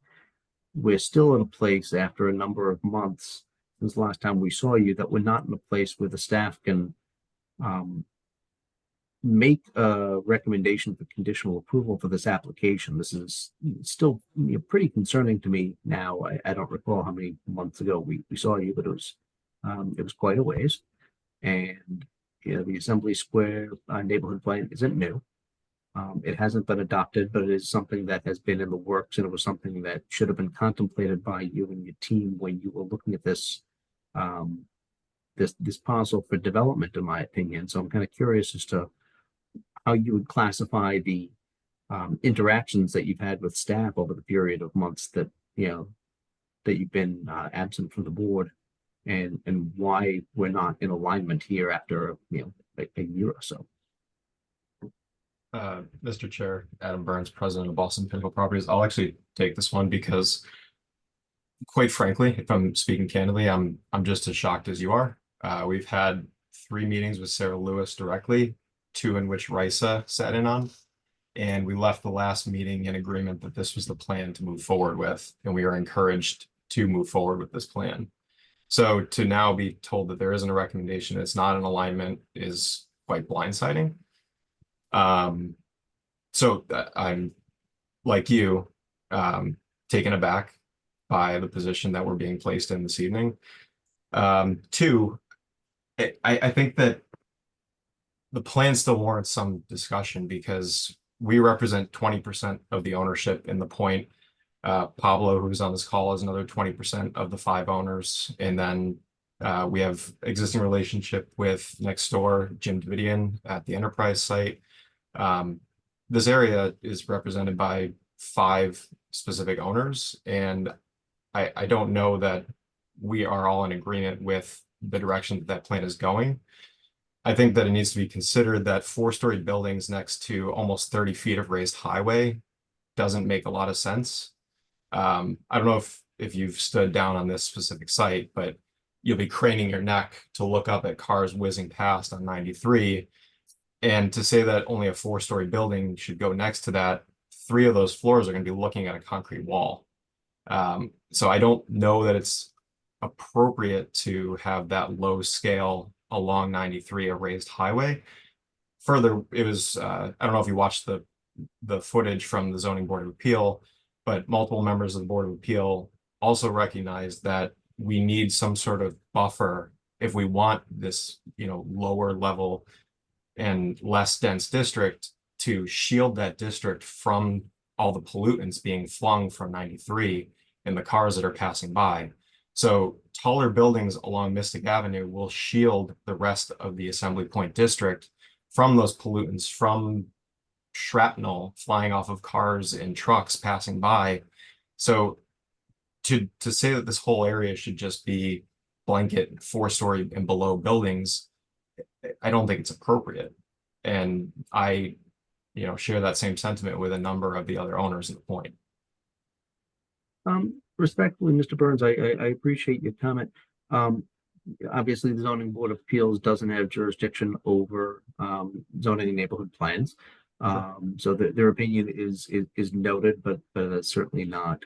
we're still in a place after a number of months since the last time we saw you that we're not in a place where the staff can make a recommendation for conditional approval for this application. This is still pretty concerning to me now. I don't recall how many months ago we saw you, but it was quite a ways. And the Assembly Square neighborhood plan isn't new. It hasn't been adopted, but it is something that has been in the works, and it was something that should have been contemplated by you and your team when you were looking at this this parcel for development, in my opinion. So I'm kind of curious as to how you would classify the interactions that you've had with staff over the period of months that that you've been absent from the board, and why we're not in alignment here after a year or so. Mr. Chair, Adam Burns, President of Boston Pinnacle Properties. I'll actually take this one because, quite frankly, if I'm speaking candidly, I'm just as shocked as you are. We've had 3 meetings with Sarah Lewis directly. two in which Risa sat in on. And we left the last meeting in agreement that this was the plan to move forward with, and we are encouraged to move forward with this plan. So to now be told that there isn't a recommendation, it's not an alignment, is quite blindsiding. So I'm, like you, taken aback by the position that we're being placed in this evening. Two, I think that the plan still warrants some discussion because we represent 20% of the ownership in the point. Pablo, who's on this call, is another 20% of the 5 owners. And then we have existing relationship with next door, Jim Davidian at the Enterprise site. This area is represented by 5 specific owners, and I don't know that we are all in agreement with the direction that plan is going. I think that it needs to be considered that 4-story buildings next to almost 30 feet of raised highway doesn't make a lot of sense. I don't know if you've stood down on this specific site, but you'll be craning your neck to look up at cars whizzing past on 93. And to say that only a 4-story building should go next to that, 3 of those floors are going to be looking at a concrete wall. So I don't know that it's appropriate to have that low scale along 93, a raised highway. Further, it was, I don't know if you watched the footage from the Zoning Board of Appeal, but multiple members of the Board of Appeal also recognized that we need some sort of buffer if we want this, lower level and less dense district to shield that district from all the pollutants being flung from 93 and the cars that are passing by. So taller buildings along Mystic Avenue will shield the rest of the Assembly Point district from those pollutants, from shrapnel flying off of cars and trucks passing by. So to say that this whole area should just be blanket 4-story and below buildings, I don't think it's appropriate. And I, share that same sentiment with a number of the other owners in the point. Respectfully, Mr. Burns, I appreciate your comment. Obviously, the Zoning Board of Appeals doesn't have jurisdiction over zoning and neighborhood plans. So their opinion is noted, but it's certainly not,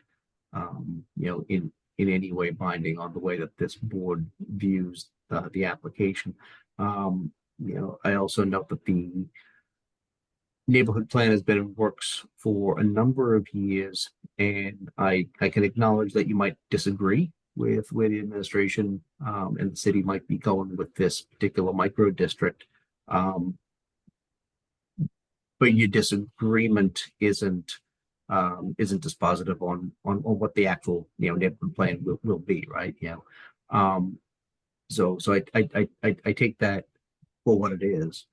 in any way binding on the way that this board views the application. I also note that the neighborhood plan has been in works for a number of years, and I can acknowledge that you might disagree with where the administration and the city might be going with this particular micro district. But your disagreement isn't dispositive on what the actual neighborhood plan will be, right? So I take that for what it is.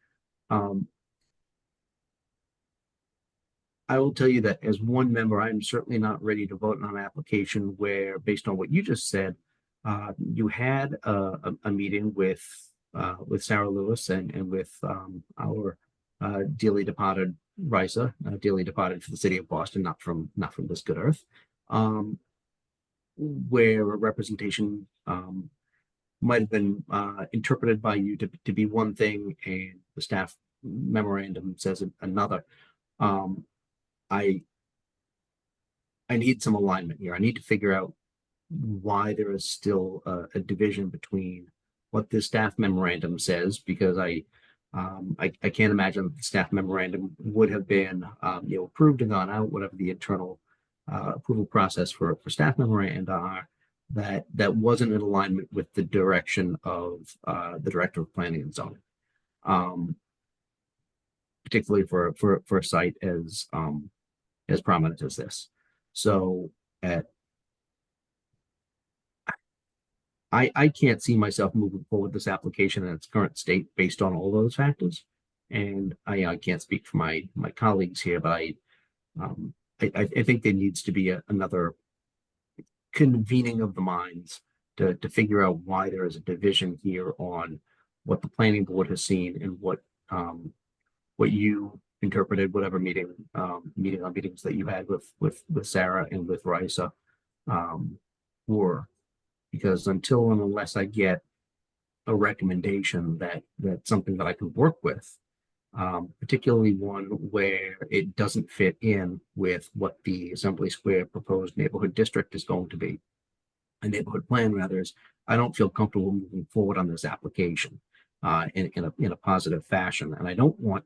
I will tell you that as one member, I'm certainly not ready to vote on an application where, based on what you just said, you had a meeting with Sarah Lewis and with our dearly departed Risa, dearly departed for the city of Boston, not from this good earth, where a representation might have been interpreted by you to be one thing and the staff memorandum says another. I need some alignment here. I need to figure out why there is still a division between what the staff memorandum says, because I can't imagine the staff memorandum would have been approved and gone out, whatever the internal approval process for staff memoranda are, that wasn't in alignment with the direction of the Director of Planning and Zoning, particularly for a site as prominent as this. So I can't see myself moving forward this application in its current state based on all those factors. And I can't speak for my colleagues here, but I think there needs to be another convening of the minds to figure out why there is a division here on what the planning board has seen and what you interpreted, whatever meetings that you had with Sarah and with Risa were. Because until and unless I get a recommendation that's something that I can work with, particularly one where it doesn't fit in with what the Assembly Square proposed neighborhood district is going to be. A neighborhood plan, rather, is I don't feel comfortable moving forward on this application in a positive fashion. And I don't want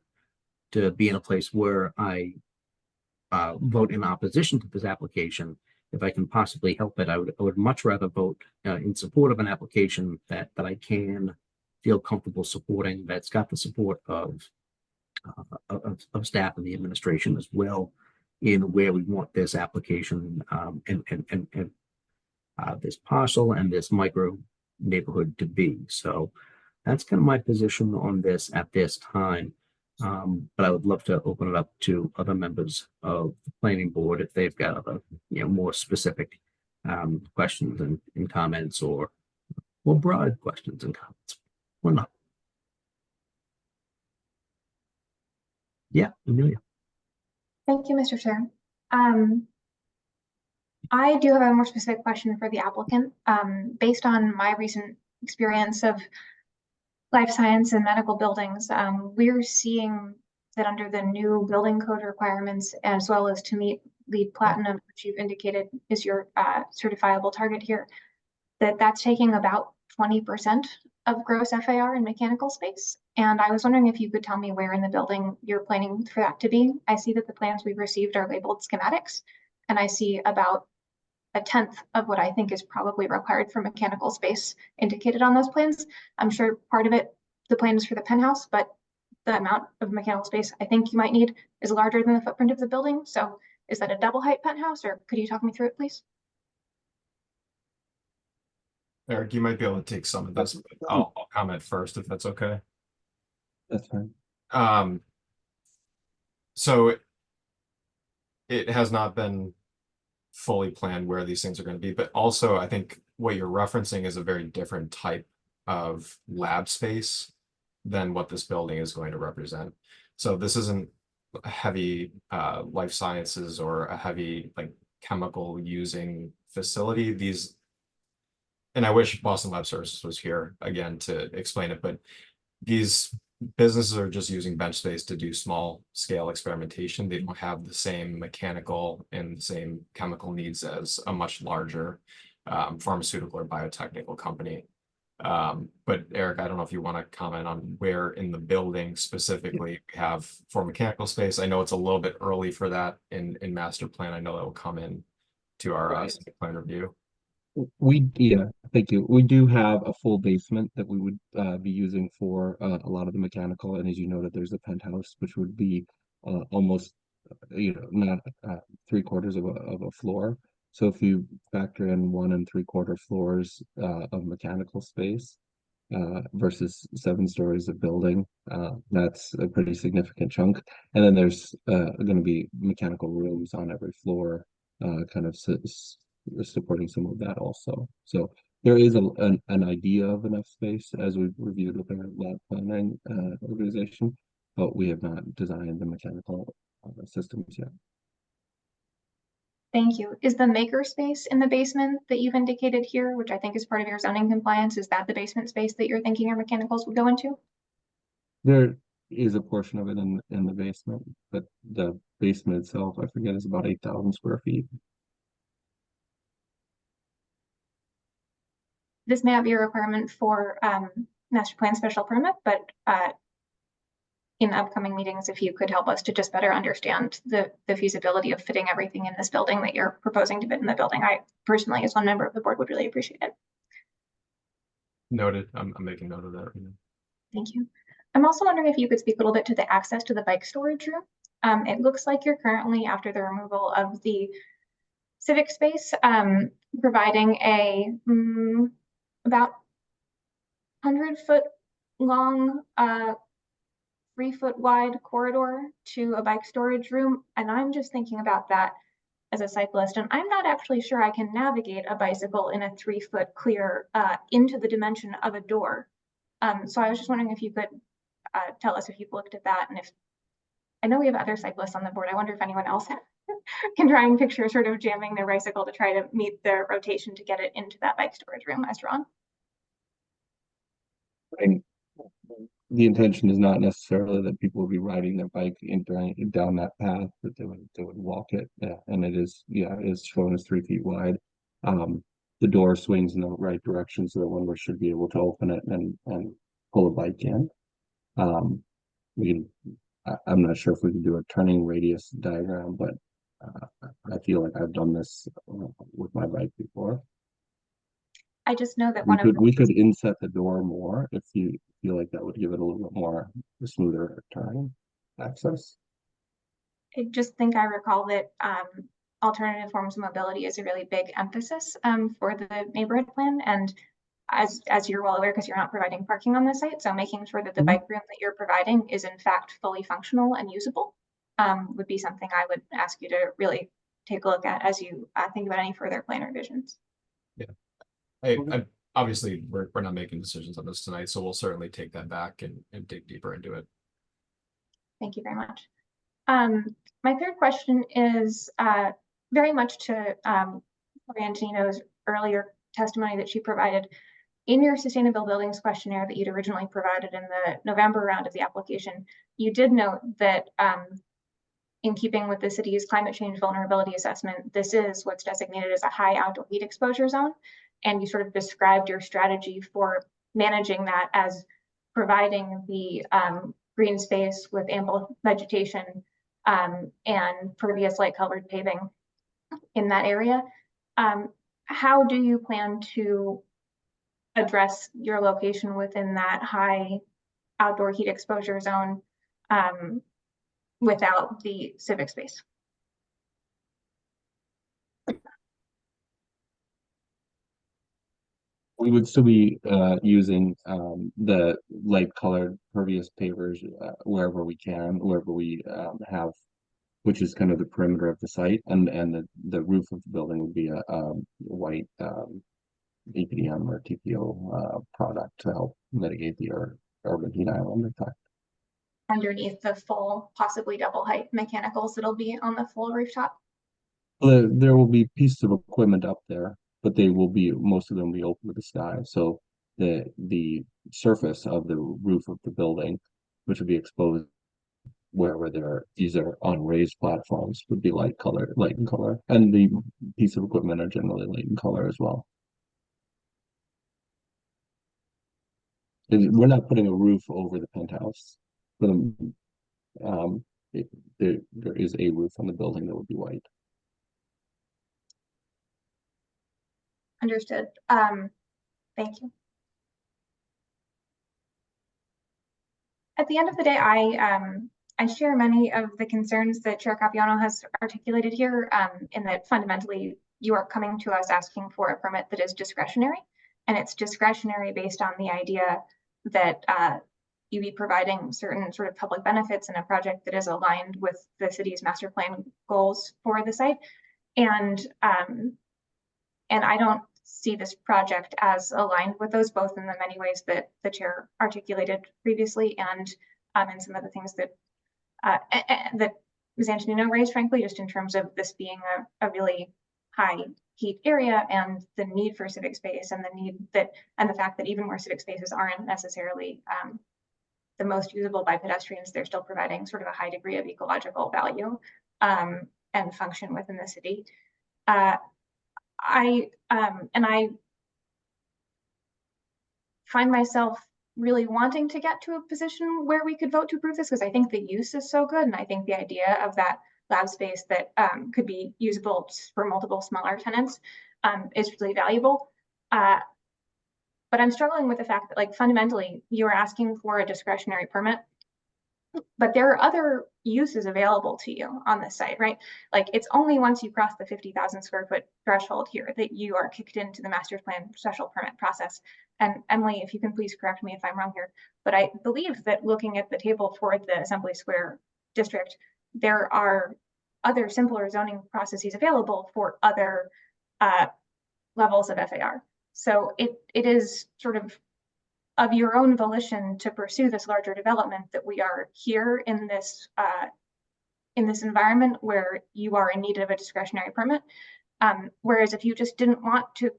to be in a place where I vote in opposition to this application. If I can possibly help it, I would much rather vote in support of an application that I can feel comfortable supporting, that's got the support of staff and the administration as well in where we want this application and this parcel and this micro neighborhood to be. So that's kind of my position on this at this time. But I would love to open it up to other members of the planning board if they've got other, more specific questions and comments, or more broad questions and comments, or not. Yeah, Amelia. Thank you, Mr. Chair. I do have a more specific question for the applicant. Based on my recent experience of life science and medical buildings, we're seeing that under the new building code requirements, as well as to meet LEED Platinum, which you've indicated is your certifiable target here, that's taking about 20% of gross FAR in mechanical space. And I was wondering if you could tell me where in the building you're planning for that to be. I see that the plans we've received are labeled schematics, and I see about 1/10 of what I think is probably required for mechanical space indicated on those plans. I'm sure part of it, the plan is for the penthouse, but the amount of mechanical space I think you might need is larger than the footprint of the building. So is that a double height penthouse, or could you talk me through it, please? Eric, you might be able to take some of this, but I'll comment first if that's okay. That's fine. So it has not been fully planned where these things are going to be, but also I think what you're referencing is a very different type of lab space than what this building is going to represent. So this isn't a heavy life sciences or a heavy like chemical using facility. These, and I wish Boston Lab Services was here again to explain it, but these businesses are just using bench space to do small scale experimentation. They don't have the same mechanical and the same chemical needs as a much larger pharmaceutical or biotechnical company. But Eric, I don't know if you want to comment on where in the building specifically you have for mechanical space. I know it's a little bit early for that in master plan. I know that will come in to our site plan review. Thank you. We do have a full basement that we would be using for a lot of the mechanical, and as you noted, there's a penthouse which would be almost not 3/4 of a floor. So if you factor in 1 3/4 floors of mechanical space versus 7 stories of building, that's a pretty significant chunk. And then there's going to be mechanical rooms on every floor, kind of supporting some of that also. So there is an idea of enough space as we've reviewed with our lab planning organization, but we have not designed the mechanical systems yet. Thank you. Is the maker space in the basement that you've indicated here, which I think is part of your zoning compliance, is that the basement space that you're thinking your mechanicals would go into? There is a portion of it in the basement, but the basement itself, I forget, is about 8,000 square feet. This may not be a requirement for master plan special permit, but in upcoming meetings, if you could help us to just better understand the feasibility of fitting everything in this building that you're proposing to fit in the building, I personally, as one member of the board, would really appreciate it. Noted. I'm making note of that right now. Thank you. I'm also wondering if you could speak a little bit to the access to the bike storage room. It looks like you're currently, after the removal of the civic space, providing a about 100-foot long, 3-foot wide corridor to a bike storage room. And I'm just thinking about that as a cyclist, and I'm not actually sure I can navigate a bicycle in a 3-foot clear into the dimension of a door. So I was just wondering if you could tell us if you've looked at that, and if, I know we have other cyclists on the board, I wonder if anyone else can try and picture sort of jamming their bicycle to try to meet their rotation to get it into that bike storage room as drawn. the intention is not necessarily that people would be riding their bike down that path, but they would walk it. Yeah, and it is, yeah, it's shown as 3 feet wide. The door swings in the right direction so that one should be able to open it and pull a bike in. We can, I'm not sure if we can do a turning radius diagram, but I feel like I've done this with my bike before. I just know that We could inset the door more if you feel like that would give it a little bit more smoother turning access. I just think I recall that alternative forms of mobility is a really big emphasis for the neighborhood plan. And as you're well aware, because you're not providing parking on the site, so making sure that the bike room that you're providing is in fact fully functional and usable would be something I would ask you to really take a look at as you think about any further plan revisions. Yeah, I obviously we're not making decisions on this tonight, so we'll certainly take that back and dig deeper into it. Thank you very much. My third question is very much to Antonino's earlier testimony that she provided. In your sustainable buildings questionnaire that you'd originally provided in the November round of the application, you did note that in keeping with the city's climate change vulnerability assessment, this is what's designated as a high outdoor heat exposure zone. And you sort of described your strategy for managing that as providing the green space with ample vegetation and pervious light colored paving in that area. How do you plan to address your location within that high outdoor heat exposure zone without the civic space? We would still be using the light colored pervious pavers wherever we can, wherever we have, which is kind of the perimeter of the site, and the roof of the building would be a white EPDM or TPO product to help mitigate the urban heat island effect. Underneath the full, possibly double height mechanicals that'll be on the full rooftop? There will be pieces of equipment up there, but they will be, most of them will be open to the sky. So the surface of the roof of the building, which would be exposed wherever these are on raised platforms, would be light in color, and the piece of equipment are generally light in color as well. We're not putting a roof over the penthouse. There is a roof on the building that would be white. Understood. Thank you. At the end of the day, I share many of the concerns that Chair Capiano has articulated here, in that fundamentally you are coming to us asking for a permit that is discretionary, and it's discretionary based on the idea that you be providing certain sort of public benefits in a project that is aligned with the city's master plan goals for the site. And I don't see this project as aligned with those, both in the many ways that the chair articulated previously and in some of the things that that Ms. Antonino raised, frankly, just in terms of this being a really high heat area and the need for civic space and the fact that even where civic spaces aren't necessarily the most usable by pedestrians, they're still providing sort of a high degree of ecological value and function within the city. I find myself really wanting to get to a position where we could vote to approve this, because I think the use is so good, and I think the idea of that lab space that could be usable for multiple smaller tenants is really valuable. But I'm struggling with the fact that, like, fundamentally, you are asking for a discretionary permit, but there are other uses available to you on this site, right? Like, it's only once you cross the 50,000 square foot threshold here that you are kicked into the master plan special permit process. And Emily, if you can please correct me if I'm wrong here, but I believe that looking at the table for the Assembly Square district, there are other simpler zoning processes available for other levels of FAR. So it is sort of your own volition to pursue this larger development that we are here in this environment where you are in need of a discretionary permit. Whereas if you just didn't want to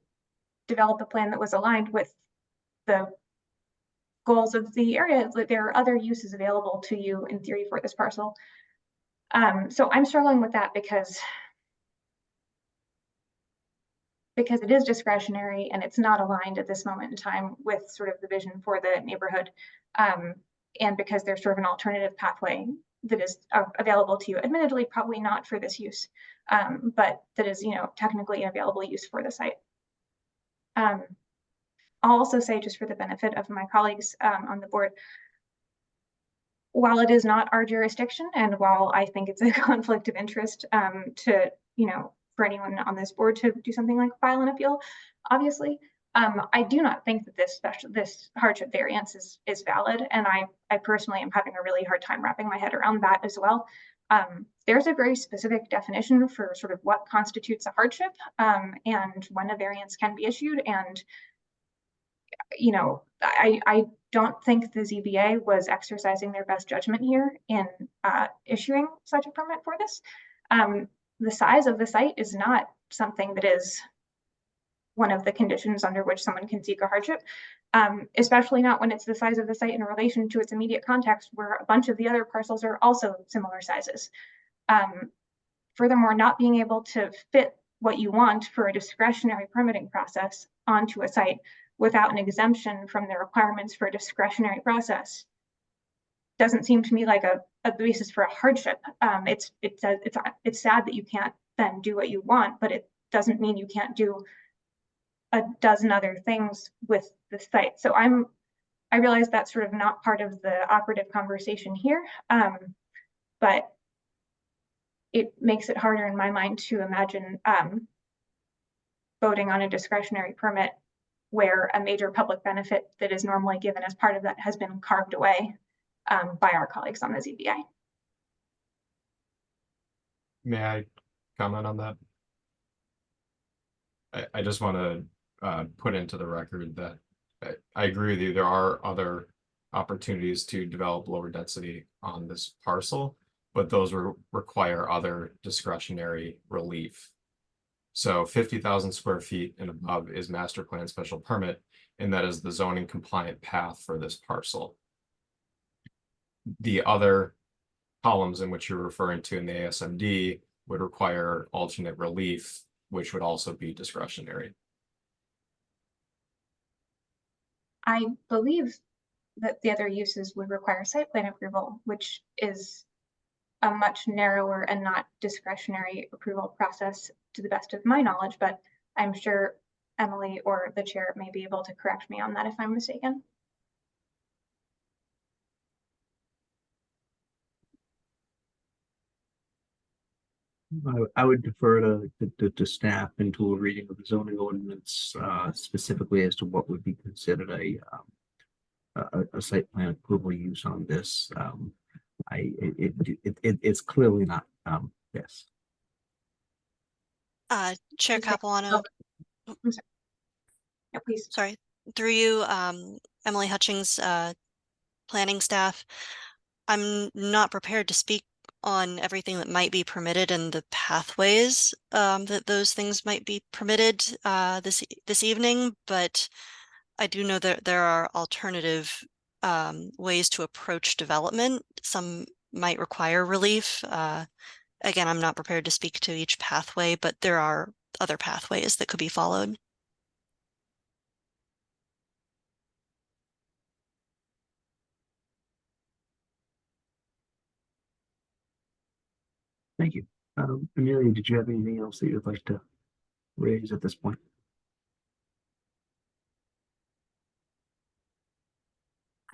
develop a plan that was aligned with the goals of the area, that there are other uses available to you in theory for this parcel. So I'm struggling with that because it is discretionary and it's not aligned at this moment in time with sort of the vision for the neighborhood. And because there's sort of an alternative pathway that is available to you, admittedly, probably not for this use, but that is, you know, technically an available use for the site. I'll also say, just for the benefit of my colleagues on the board, while it is not our jurisdiction, and while I think it's a conflict of interest to, you know, for anyone on this board to do something like file an appeal, obviously, I do not think that this hardship variance is valid, and I personally am having a really hard time wrapping my head around that as well. There's a very specific definition for sort of what constitutes a hardship and when a variance can be issued, and you know, I don't think the ZBA was exercising their best judgment here in issuing such a permit for this. The size of the site is not something that is one of the conditions under which someone can seek a hardship, especially not when it's the size of the site in relation to its immediate context, where a bunch of the other parcels are also similar sizes. Furthermore, not being able to fit what you want for a discretionary permitting process onto a site without an exemption from the requirements for a discretionary process doesn't seem to me like a basis for a hardship. It's sad that you can't then do what you want, but it doesn't mean you can't do a dozen other things with the site. So I realize that's sort of not part of the operative conversation here, but it makes it harder in my mind to imagine voting on a discretionary permit where a major public benefit that is normally given as part of that has been carved away by our colleagues on the ZBA. May I comment on that? I just want to put into the record that I agree with you. There are other opportunities to develop lower density on this parcel, but those require other discretionary relief. So 50,000 square feet and above is master plan special permit, and that is the zoning compliant path for this parcel. The other columns in which you're referring to in the ASMD would require alternate relief, which would also be discretionary. I believe that the other uses would require site plan approval, which is a much narrower and not discretionary approval process to the best of my knowledge, but I'm sure Emily or the chair may be able to correct me on that if I'm mistaken. I would defer to staff into a reading of the zoning ordinance, specifically as to what would be considered a site plan approval use on this. It's clearly not, yes. Chair Capuano. I'm sorry. No, please. Sorry, through you, Emily Hutchings, planning staff. I'm not prepared to speak on everything that might be permitted and the pathways that those things might be permitted this evening, but I do know that there are alternative ways to approach development. Some might require relief. Again, I'm not prepared to speak to each pathway, but there are other pathways that could be followed. Thank you. Amelia, did you have anything else that you'd like to raise at this point?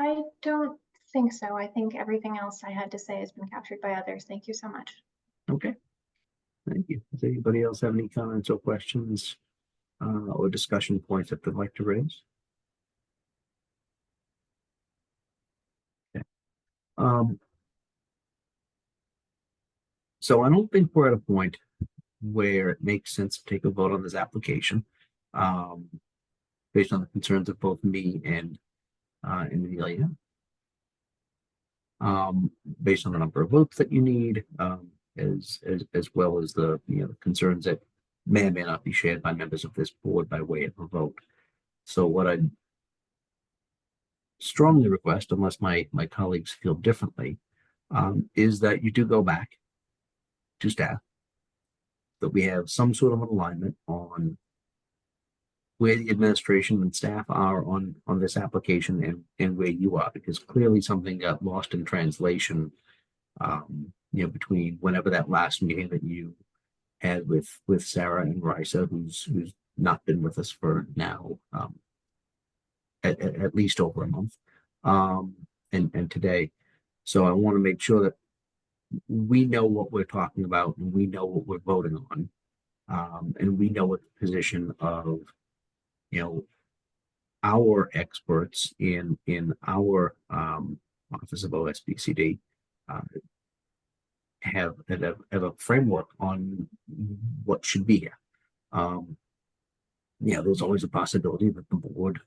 I don't think so. I think everything else I had to say has been captured by others. Thank you so much. Okay. Thank you. Does anybody else have any comments or questions or discussion points that they'd like to raise? Okay. So I don't think we're at a point where it makes sense to take a vote on this application based on the concerns of both me and Amelia. Based on the number of votes that you need, as well as the concerns that may or may not be shared by members of this board by way of a vote. So what strongly request, unless my colleagues feel differently, is that you do go back to staff, that we have some sort of an alignment on where the administration and staff are on this application and where you are, because clearly something got lost in translation, between whenever that last meeting that you had with Sarah and Risa, who's not been with us for now, at least over a month, and today. So I want to make sure that we know what we're talking about and we know what we're voting on, and we know what the position of our experts in our office of OSBCD have a framework on what should be here. There's always a possibility that the board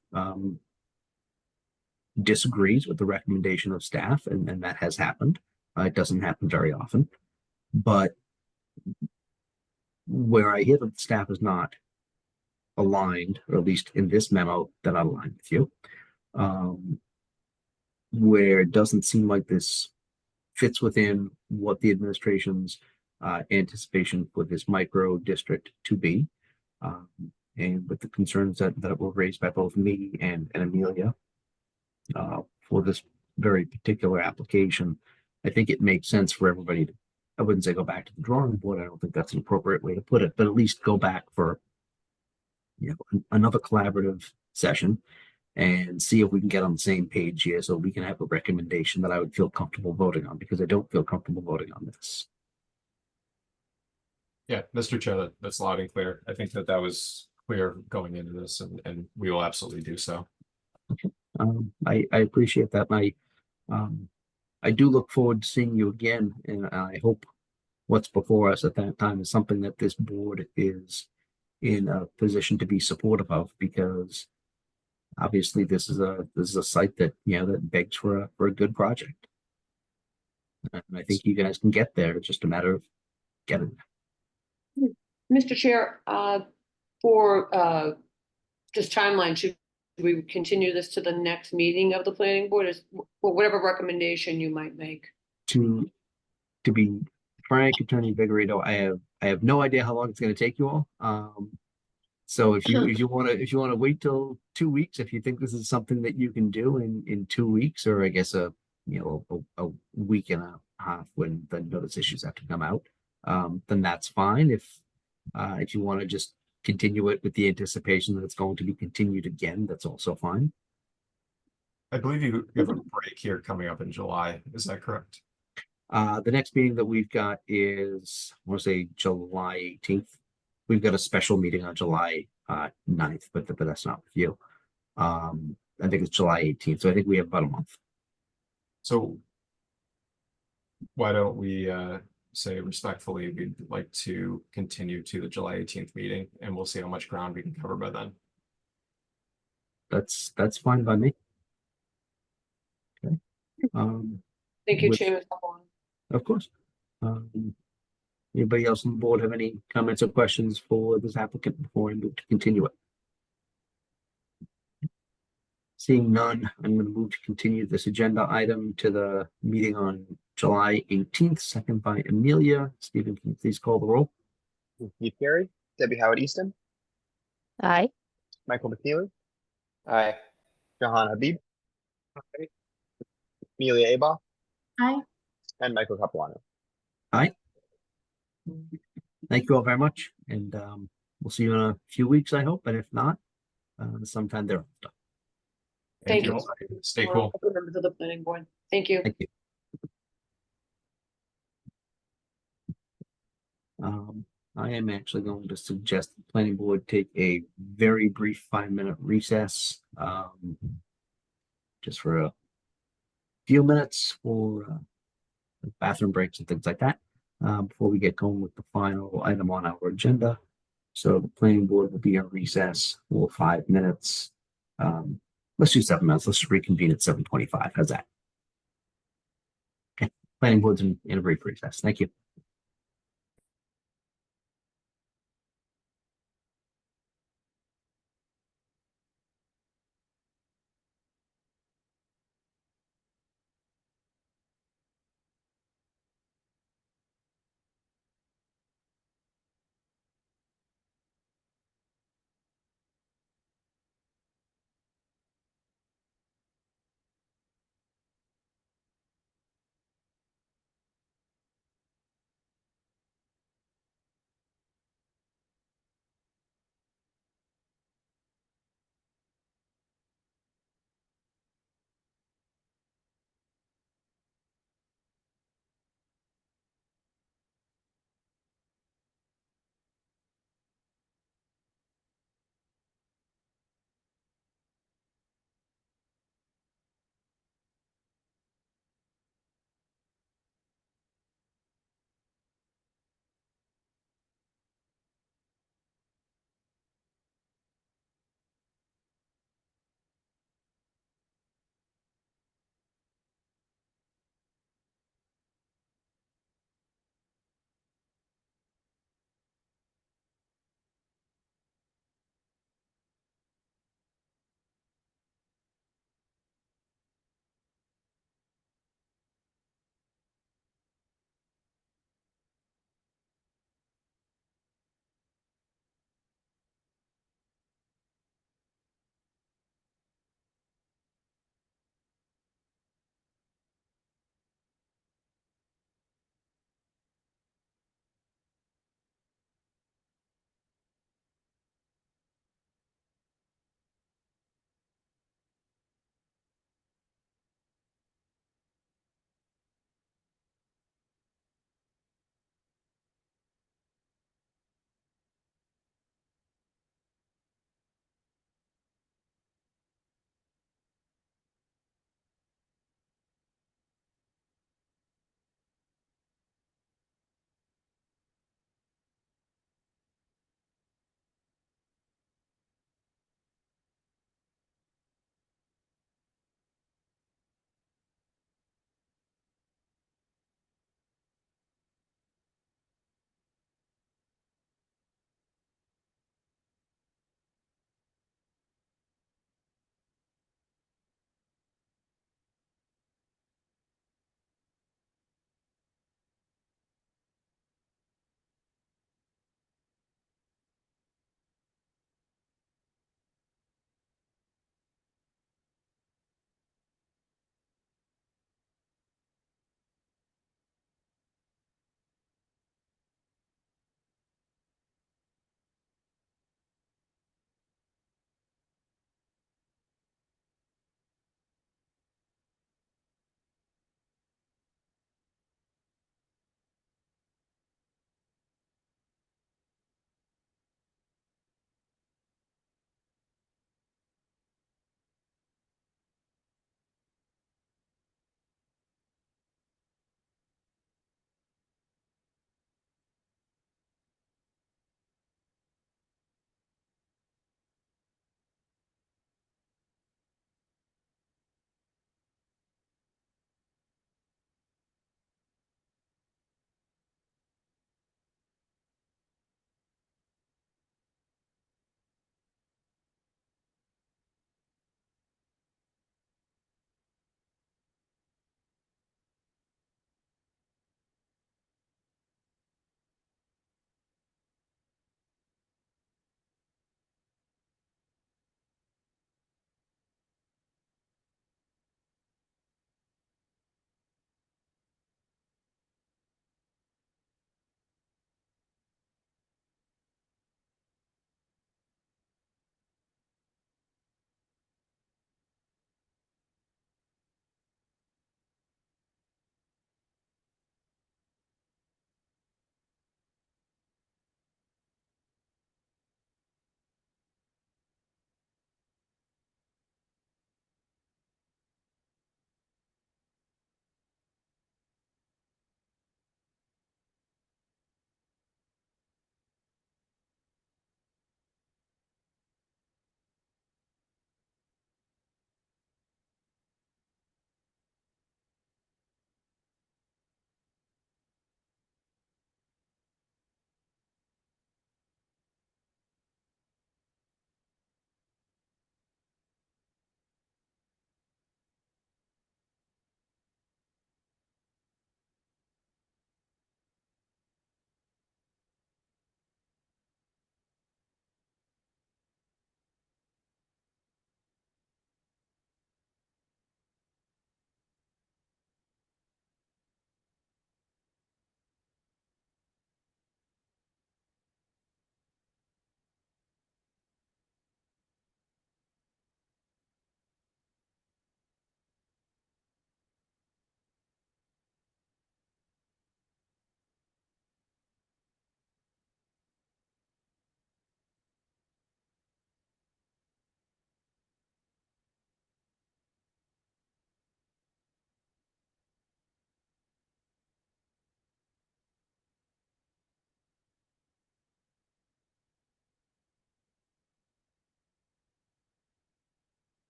disagrees with the recommendation of staff, and that has happened. It doesn't happen very often, but where I hear that the staff is not aligned, or at least in this memo that I aligned with you, where it doesn't seem like this fits within what the administration's anticipation for this micro district to be, and with the concerns that were raised by both me and Amelia for this very particular application, I think it makes sense for everybody to, I wouldn't say go back to the drawing board. I don't think that's an appropriate way to put it, but at least go back for another collaborative session and see if we can get on the same page here, so we can have a recommendation that I would feel comfortable voting on, because I don't feel comfortable voting on this. Yeah, Mr. Chair, that's loud and clear. I think that was clear going into this, and we will absolutely do so. I appreciate that. And I do look forward to seeing you again, and I hope what's before us at that time is something that this board is in a position to be supportive of, because obviously this is a site that that begs for a good project, and I think you guys can get there. It's just a matter of getting there. Mr. Chair, for just timeline, should we continue this to the next meeting of the planning board, or whatever recommendation you might make? To be frank, Attorney Vigorito, I have no idea how long it's going to take you all. So if you want to wait till 2 weeks, if you think this is something that you can do in 2 weeks, or I guess a week and a half when the notice issues have to come out, then that's fine. If you want to just continue it with the anticipation that it's going to be continued again, that's also fine. I believe you have a break here coming up in July. Is that correct? The next meeting that we've got is, I want to say July 18th. We've got a special meeting on July 9th, but that's not with you. I think it's July 18th, so I think we have about a month. So why don't we say respectfully we'd like to continue to the July 18th meeting, and we'll see how much ground we can cover by then. That's fine by me. Okay. Thank you, Chairman. Of course. Anybody else on the board have any comments or questions for this applicant before I move to continue it? Seeing none, I'm going to move to continue this agenda item to the meeting on July 18th, second by Amelia. Stephen, can you please call the roll? Steve Carey, Debbie Howard Easton, Aye. Michael McNeely, Aye. Jahan Habib, Amelia Abach, Aye. and Michael Capuano. Aye. Thank you all very much, and we'll see you in a few weeks, I hope, and if not, sometime thereafter. Thank you. Stay cool. Members of the planning board. Thank you. Thank you. I am actually going to suggest the planning board take a very brief 5-minute recess, just for a few minutes for bathroom breaks and things like that, before we get going with the final item on our agenda. So the planning board will be in recess for 5 minutes. Let's do 7 minutes. Let's reconvene at 7:25. How's that? Okay. Planning board's in a brief recess. Thank you.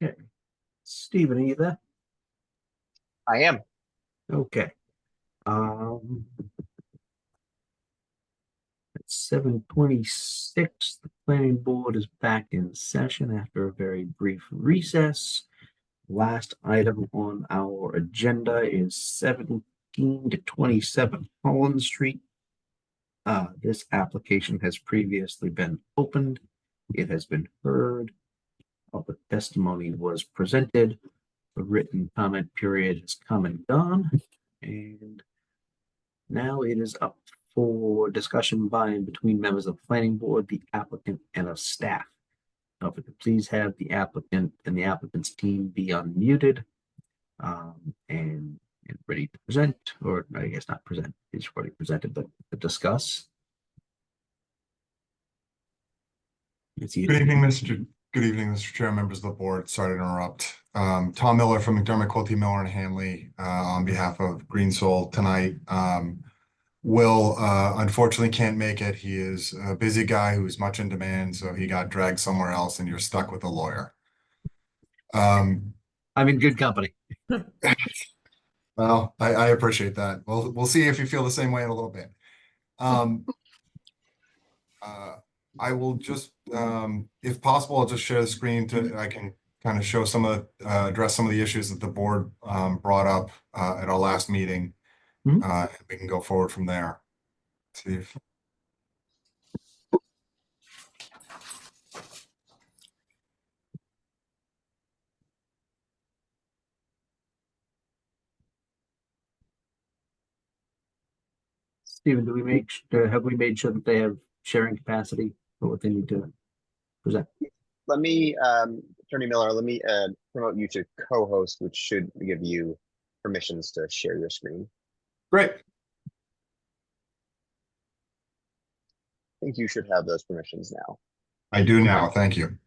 Okay. Stephen, are you there? I am. Okay. At 7:26, the planning board is back in session after a very brief recess. Last item on our agenda is 17 to 27 Holland Street. This application has previously been opened. It has been heard. Public testimony was presented. The written comment period has come and gone. And now it is up for discussion by and between members of the planning board, the applicant, and of staff. Now, if we could please have the applicant and the applicant's team be unmuted and ready to present, or I guess not present, it's already presented, but to discuss. Good evening, Mr. Chair, members of the board. Sorry to interrupt. Tom Miller from McDermott, Quilty, Miller and Hanley on behalf of Green Soul tonight. Will unfortunately can't make it. He is a busy guy who is much in demand, so he got dragged somewhere else and you're stuck with a lawyer. I'm in good company. Well, I appreciate that. We'll see if you feel the same way in a little bit. I will just, if possible, I'll just share the screen I can kind of show address some of the issues that the board brought up at our last meeting. We can go forward from there. See if. Stephen, have we made sure that they have sharing capacity for what they need to present? Let me, Attorney Miller, let me promote you to co-host, which should give you permissions to share your screen. Great. I think you should have those permissions now. I do now. Thank you.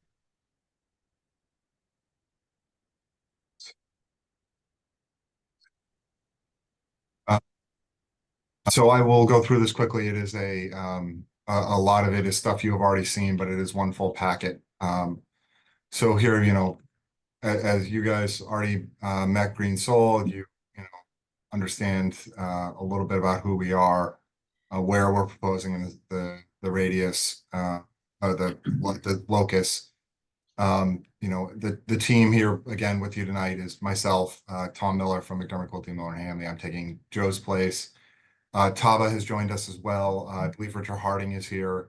So I will go through this quickly. It is a lot of it is stuff you have already seen, but it is one full packet. So here, as you guys already met Green Soul, you understand a little bit about who we are, where we're proposing the radius, or the locus. The team here again with you tonight is myself, Tom Miller from McDermott, Quilty, Miller and Hanley. I'm taking Joe's place. Tava has joined us as well. I believe Richard Harding is here.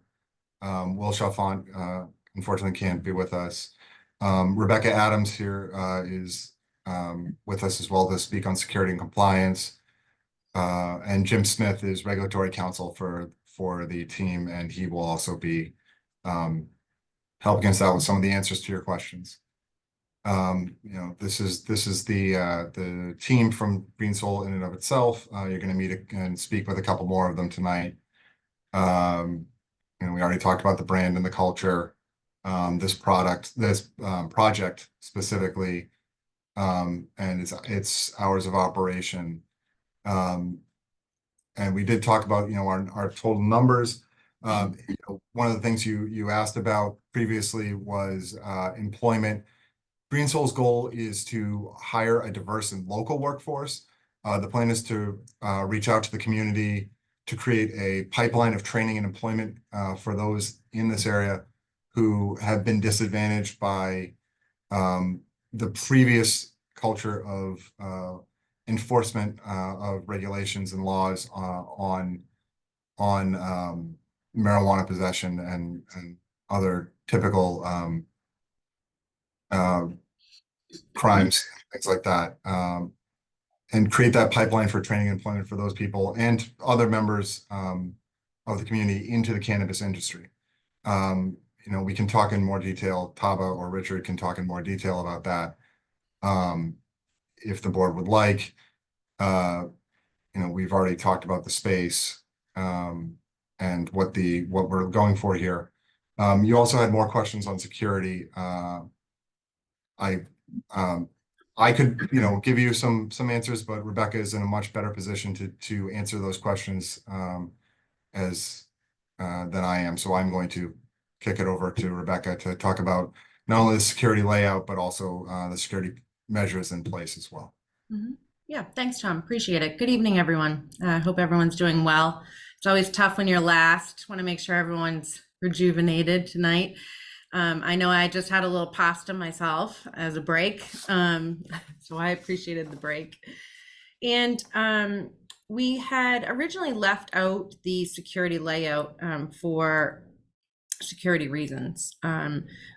Will Chalfant unfortunately can't be with us. Rebecca Adams here is with us as well to speak on security and compliance. And Jim Smith is regulatory counsel for the team, and he will also be helping us out with some of the answers to your questions. This is the team from Green Soul in and of itself. You're going to meet and speak with a couple more of them tonight. We already talked about the brand and the culture. This project specifically, and its hours of operation. And we did talk about our total numbers. One of the things you asked about previously was employment. Green Soul's goal is to hire a diverse and local workforce. The plan is to reach out to the community to create a pipeline of training and employment for those in this area who have been disadvantaged by the previous culture of enforcement of regulations and laws on marijuana possession and other typical crimes, things like that, and create that pipeline for training and employment for those people and other members of the community into the cannabis industry. We can talk in more detail. Tava or Richard can talk in more detail about that if the board would like. We've already talked about the space and what we're going for here. You also had more questions on security. I could, give you some answers, but Rebecca is in a much better position to answer those questions than I am. So I'm going to kick it over to Rebecca to talk about not only the security layout, but also the security measures in place as well. Yeah, thanks, Tom. Appreciate it. Good evening, everyone. I hope everyone's doing well. It's always tough when you're last. Want to make sure everyone's rejuvenated tonight. I know I just had a little pasta myself as a break, so I appreciated the break. And we had originally left out the security layout for security reasons.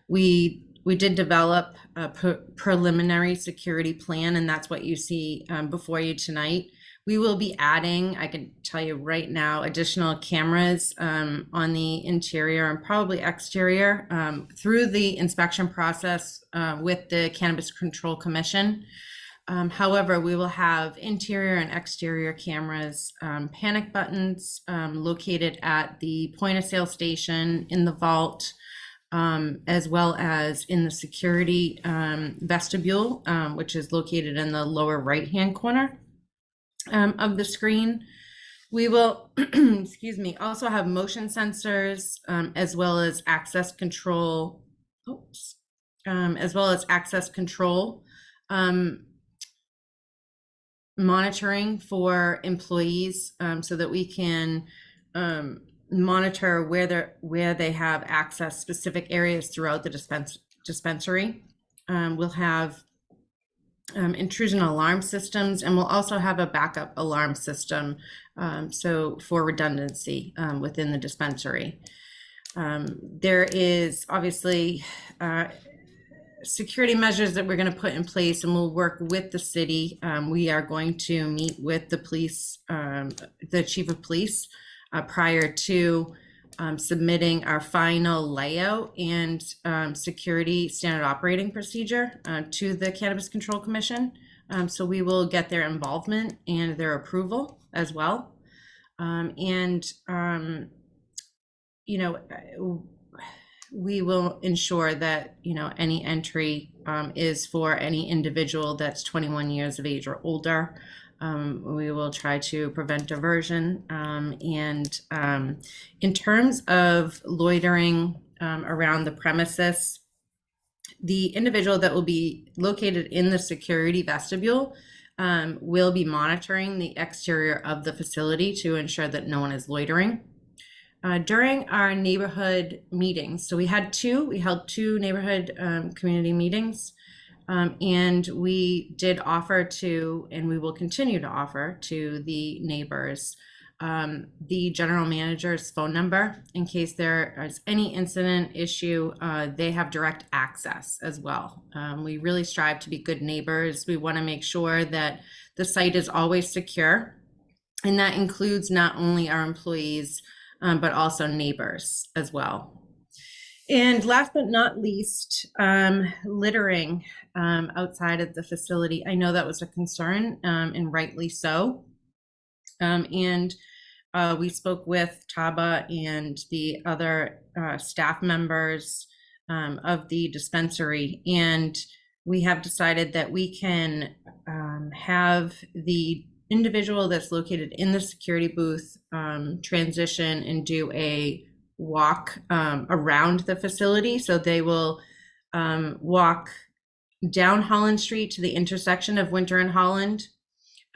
We did develop a preliminary security plan, and that's what you see before you tonight. We will be adding, I can tell you right now, additional cameras on the interior and probably exterior through the inspection process with the Cannabis Control Commission. However, we will have interior and exterior cameras, panic buttons located at the point of sale station, in the vault, as well as in the security vestibule, which is located in the lower right-hand corner of the screen. We will, excuse me, also have motion sensors as well as access control, monitoring for employees so that we can monitor where they have access specific areas throughout the dispensary. We'll have intrusion alarm systems, and we'll also have a backup alarm system, so for redundancy within the dispensary. There is obviously security measures that we're going to put in place, and we'll work with the city. We are going to meet with the police, the chief of police, prior to submitting our final layout and security standard operating procedure to the Cannabis Control Commission. So we will get their involvement and their approval as well. You know, we will ensure that, you know, any entry is for any individual that's 21 years of age or older. We will try to prevent diversion. In terms of loitering around the premises, the individual that will be located in the security vestibule will be monitoring the exterior of the facility to ensure that no one is loitering. During our neighborhood meetings, so we held two neighborhood community meetings, and we did offer to, and we will continue to offer to the neighbors, the general manager's phone number in case there is any incident issue. They have direct access as well. We really strive to be good neighbors. We want to make sure that the site is always secure, and that includes not only our employees, but also neighbors as well. And last but not least, littering outside of the facility. I know that was a concern, and rightly so. We spoke with Taba and the other staff members of the dispensary, and we have decided that we can have the individual that's located in the security booth transition and do a walk around the facility. So they will walk down Holland Street to the intersection of Winter and Holland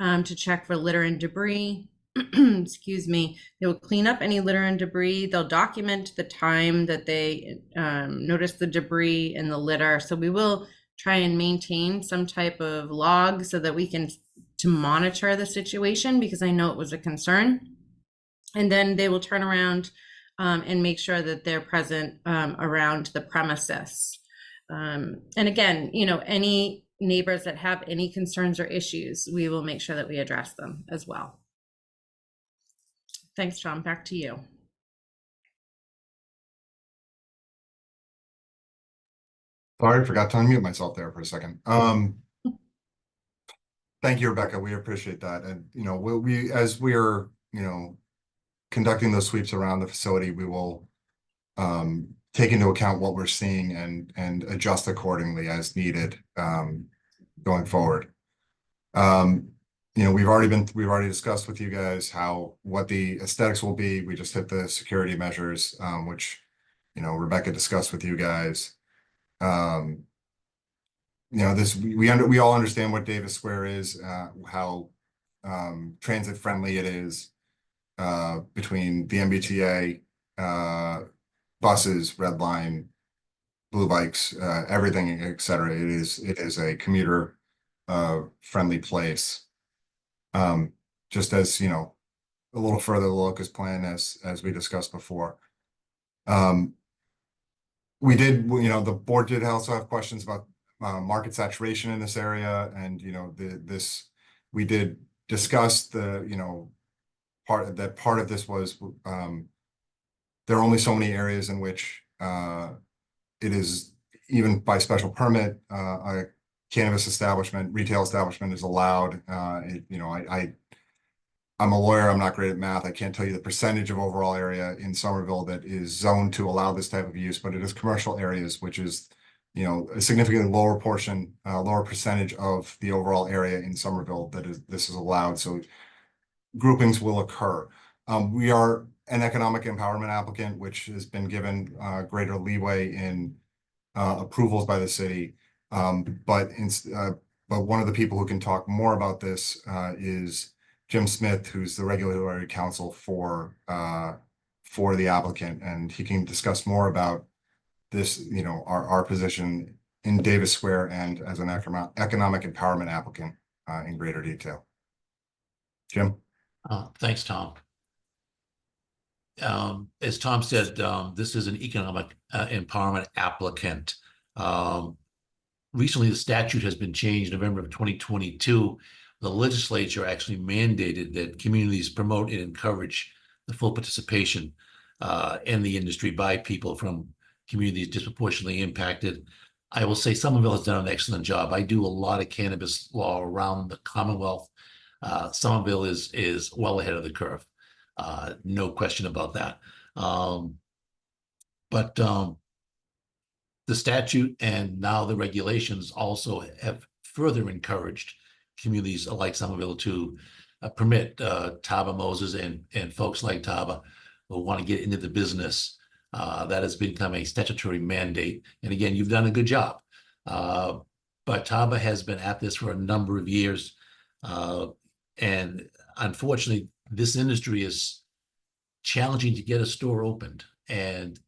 to check for litter and debris. Excuse me. They will clean up any litter and debris. They'll document the time that they notice the debris and the litter. So we will try and maintain some type of log so that we can to monitor the situation, because I know it was a concern. And then they will turn around and make sure that they're present around the premises. And again, you know, any neighbors that have any concerns or issues, we will make sure that we address them as well. Thanks, Tom. Back to you. Sorry, I forgot to unmute myself there for a second. Thank you, Rebecca. We appreciate that. And, you know, as we are, you know, conducting those sweeps around the facility, we will take into account what we're seeing and adjust accordingly as needed going forward. You know, we've already discussed with you guys what the aesthetics will be. We just hit the security measures, which, you know, Rebecca discussed with you guys. we all understand what Davis Square is, how transit friendly it is, between the MBTA, buses, Red Line, Blue Bikes, everything, etc. It is a commuter friendly place. Just as a little further the locust plan as we discussed before. We did, the board did also have questions about market saturation in this area, and we did discuss the part of this was there are only so many areas in which it is, even by special permit, a cannabis establishment, retail establishment is allowed. I'm a lawyer, I'm not great at math. I can't tell you the percentage of overall area in Somerville that is zoned to allow this type of use, but it is commercial areas, which is, a significantly lower portion, lower percentage of the overall area in Somerville this is allowed. So groupings will occur. We are an economic empowerment applicant, which has been given greater leeway in approvals by the city. But one of the people who can talk more about this is Jim Smith, who's the regulatory counsel for the applicant, and he can discuss more about this, our position in Davis Square and as an economic empowerment applicant in greater detail. Jim? Thanks, Tom. As Tom said, this is an economic empowerment applicant. Recently, the statute has been changed. November of 2022, the legislature actually mandated that communities promote and encourage the full participation in the industry by people from communities disproportionately impacted. I will say Somerville has done an excellent job. I do a lot of cannabis law around the Commonwealth. Somerville is well ahead of the curve. No question about that. But the statute and now the regulations also have further encouraged communities like Somerville to permit Taba Moses and folks like Taba who want to get into the business. That has become a statutory mandate. And again, you've done a good job. But Taba has been at this for a number of years. And unfortunately, this industry is challenging to get a store opened. And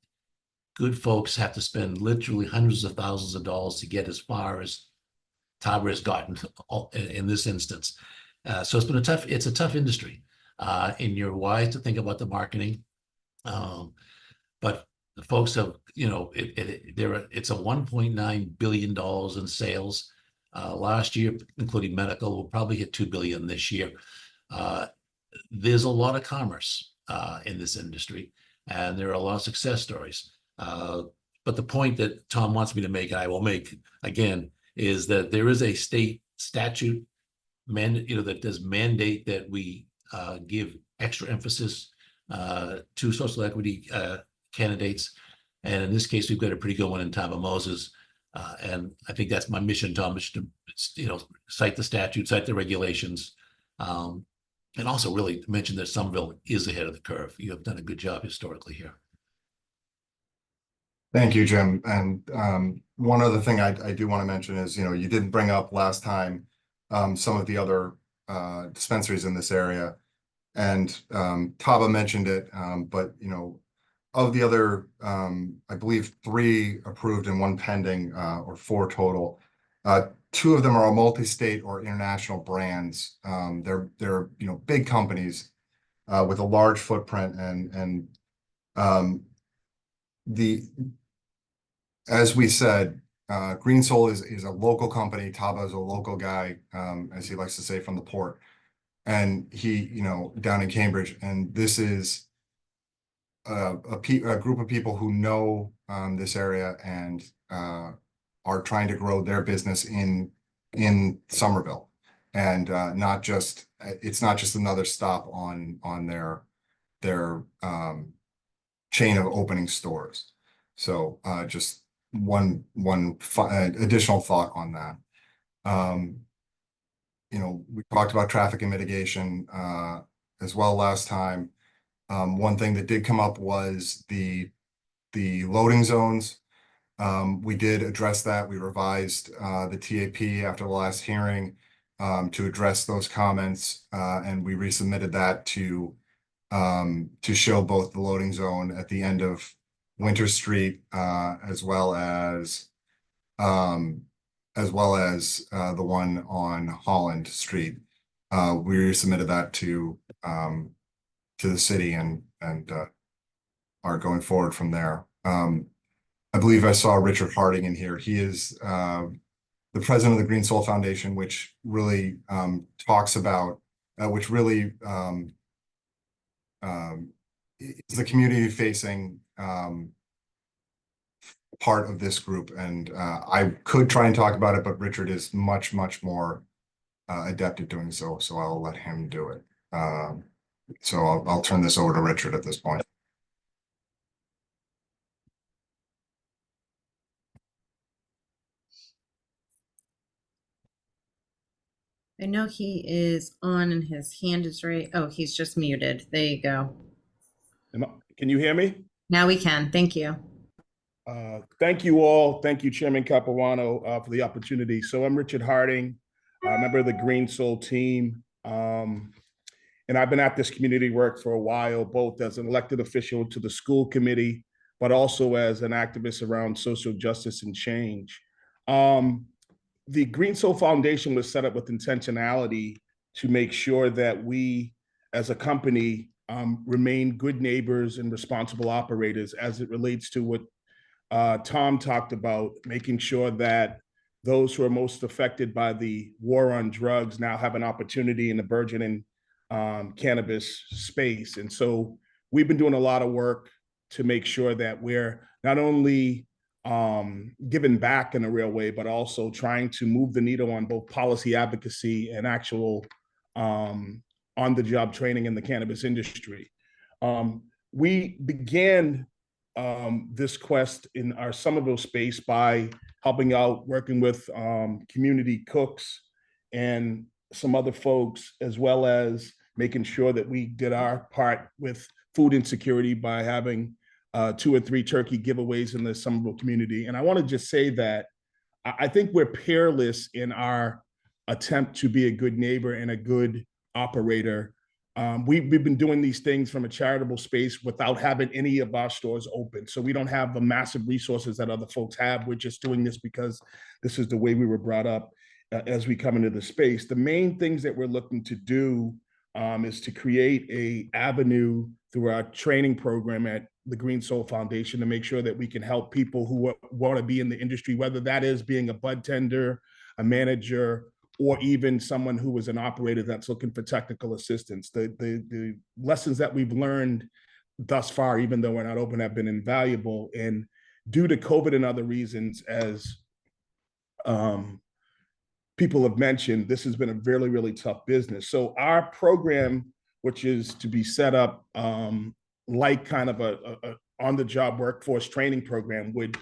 good folks have to spend literally hundreds of thousands of dollars to get as far as Taba has gotten in this instance. So it's been a tough industry. And you're wise to think about the marketing. But the folks have, it's a $1.9 billion in sales. Last year, including medical, will probably hit $2 billion this year. There's a lot of commerce in this industry, and there are a lot of success stories. But the point that Tom wants me to make, and I will make again, is that there is a state statute that does mandate that we give extra emphasis to social equity candidates. And in this case, we've got a pretty good one in Taba Moses. And I think that's my mission, Tom, is to cite the statute, cite the regulations, and also really mention that Somerville is ahead of the curve. You have done a good job historically here. Thank you, Jim. And one other thing I do want to mention is, you did bring up last time some of the other dispensaries in this area, and Taba mentioned it, but of the other, I believe 3 approved and 1 pending, or 4 total. 2 of them are multi-state or international brands. They're big companies with a large footprint, and as we said, Green Soul is a local company. Taba is a local guy, as he likes to say, from the port, and he down in Cambridge, and this is a group of people who know this area and are trying to grow their business in Somerville, and it's not just another stop on their chain of opening stores. So just one additional thought on that. We talked about traffic and mitigation as well last time. One thing that did come up was the loading zones. We did address that. We revised the TAP after the last hearing to address those comments, and we resubmitted that to show both the loading zone at the end of Winter Street as well as the one on Holland Street. We resubmitted that to the city and are going forward from there. I believe I saw Richard Harding in here. He is the president of the Green Soul Foundation, which really talks about, which really is the community facing part of this group. And I could try and talk about it, but Richard is much, much more adept at doing so. So I'll let him do it. So I'll turn this over to Richard at this point. I know he is on and his hand is raised. Oh, he's just muted. There you go. Can you hear me? Now we can. Thank you. Thank you all. Thank you, Chairman Capuano, for the opportunity. So I'm Richard Harding, a member of the Green Soul team. And I've been at this community work for a while, both as an elected official to the school committee, but also as an activist around social justice and change. The Green Soul Foundation was set up with intentionality to make sure that we, as a company, remain good neighbors and responsible operators as it relates to what Tom talked about, making sure that those who are most affected by the war on drugs now have an opportunity in the burgeoning cannabis space. And so we've been doing a lot of work to make sure that we're not only giving back in a real way, but also trying to move the needle on both policy advocacy and actual on-the-job training in the cannabis industry. We began this quest in our Somerville space by helping out, working with community cooks and some other folks, as well as making sure that we did our part with food insecurity by having 2 or 3 turkey giveaways in the Somerville community. And I want to just say that I think we're peerless in our attempt to be a good neighbor and a good operator. We've been doing these things from a charitable space without having any of our stores open. So we don't have the massive resources that other folks have. We're just doing this because this is the way we were brought up as we come into the space. The main things that we're looking to do is to create an avenue through our training program at the Green Soul Foundation to make sure that we can help people who want to be in the industry, whether that is being a bud tender, a manager, or even someone who is an operator that's looking for technical assistance. The lessons that we've learned thus far, even though we're not open, have been invaluable. And due to COVID and other reasons, as people have mentioned, this has been a really, really tough business. So our program, which is to be set up like kind of a on-the-job workforce training program, would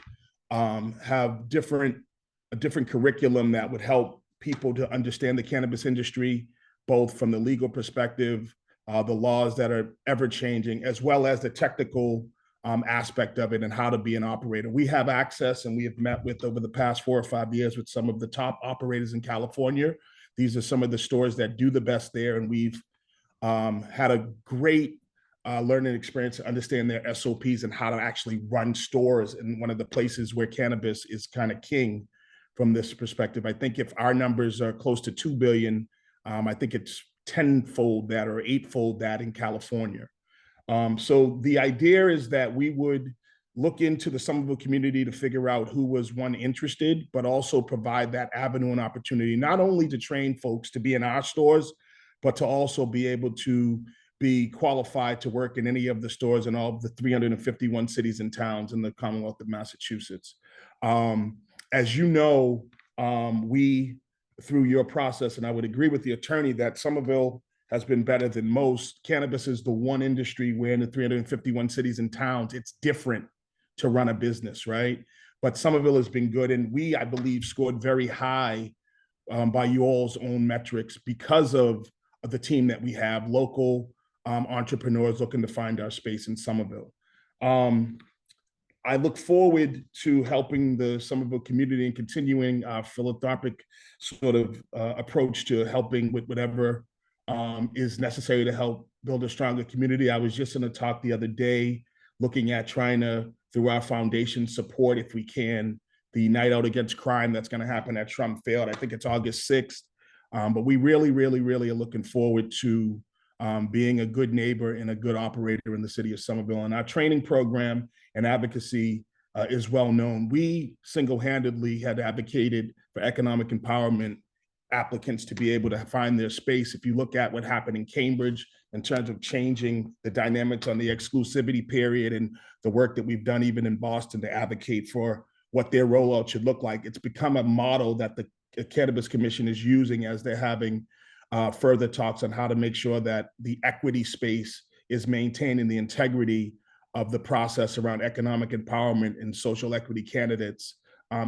have a different curriculum that would help people to understand the cannabis industry, both from the legal perspective, the laws that are ever changing, as well as the technical aspect of it and how to be an operator. We have access, and we have met with over the past 4 or 5 years with some of the top operators in California. These are some of the stores that do the best there, and we've had a great learning experience to understand their SOPs and how to actually run stores in one of the places where cannabis is kind of king from this perspective. I think if our numbers are close to 2 billion, I think it's 10-fold that or 8-fold that in California. So the idea is that we would look into the Somerville community to figure out who was interested, but also provide that avenue and opportunity, not only to train folks to be in our stores, but to also be able to be qualified to work in any of the stores in all of the 351 cities and towns in the Commonwealth of Massachusetts. As you know, we, through your process, and I would agree with the attorney that Somerville has been better than most. Cannabis is the one industry where in the 351 cities and towns, it's different to run a business, right? But Somerville has been good. And we, I believe, scored very high by you all's own metrics because of the team that we have, local entrepreneurs looking to find our space in Somerville. I look forward to helping the Somerville community and continuing our philanthropic sort of approach to helping with whatever is necessary to help build a stronger community. I was just in a talk the other day looking at trying to, through our foundation, support, if we can, the Night Out Against Crime that's going to happen at Trump Field. I think it's August 6th. But we really are looking forward to being a good neighbor and a good operator in the city of Somerville. And our training program and advocacy is well known. We single-handedly had advocated for economic empowerment applicants to be able to find their space. If you look at what happened in Cambridge in terms of changing the dynamics on the exclusivity period and the work that we've done even in Boston to advocate for what their rollout should look like, it's become a model that the Cannabis Commission is using as they're having further talks on how to make sure that the equity space is maintaining the integrity of the process around economic empowerment and social equity candidates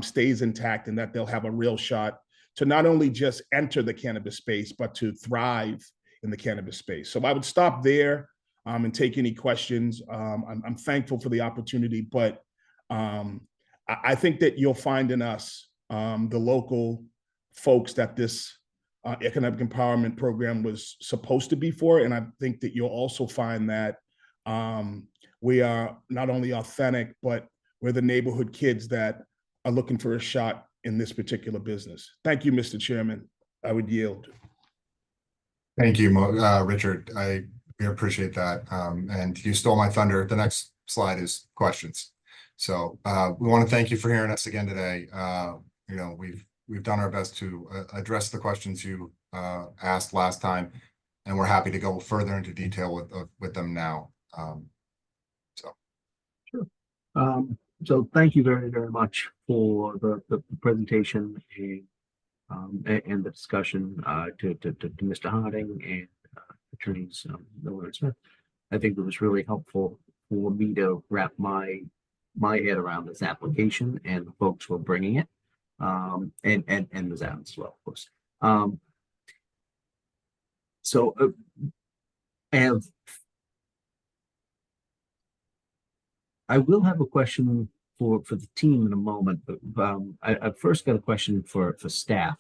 stays intact, and that they'll have a real shot to not only just enter the cannabis space, but to thrive in the cannabis space. So I would stop there and take any questions. I'm thankful for the opportunity, but I think that you'll find in us, the local folks, that this economic empowerment program was supposed to be for. And I think that you'll also find that we are not only authentic, but we're the neighborhood kids that are looking for a shot in this particular business. Thank you, Mr. Chairman. I would yield. Thank you, Richard. We appreciate that. And you stole my thunder. The next slide is questions. So we want to thank you for hearing us again today. You know, we've done our best to address the questions you asked last time, and we're happy to go further into detail with them now. Sure. So thank you very, very much for the presentation and the discussion to Mr. Harding and attorneys Miller and Smith. I think it was really helpful for me to wrap my head around this application and the folks who are bringing it, and Ms. Adams as well, of course. I will have a question for the team in a moment, but I've first got a question for staff,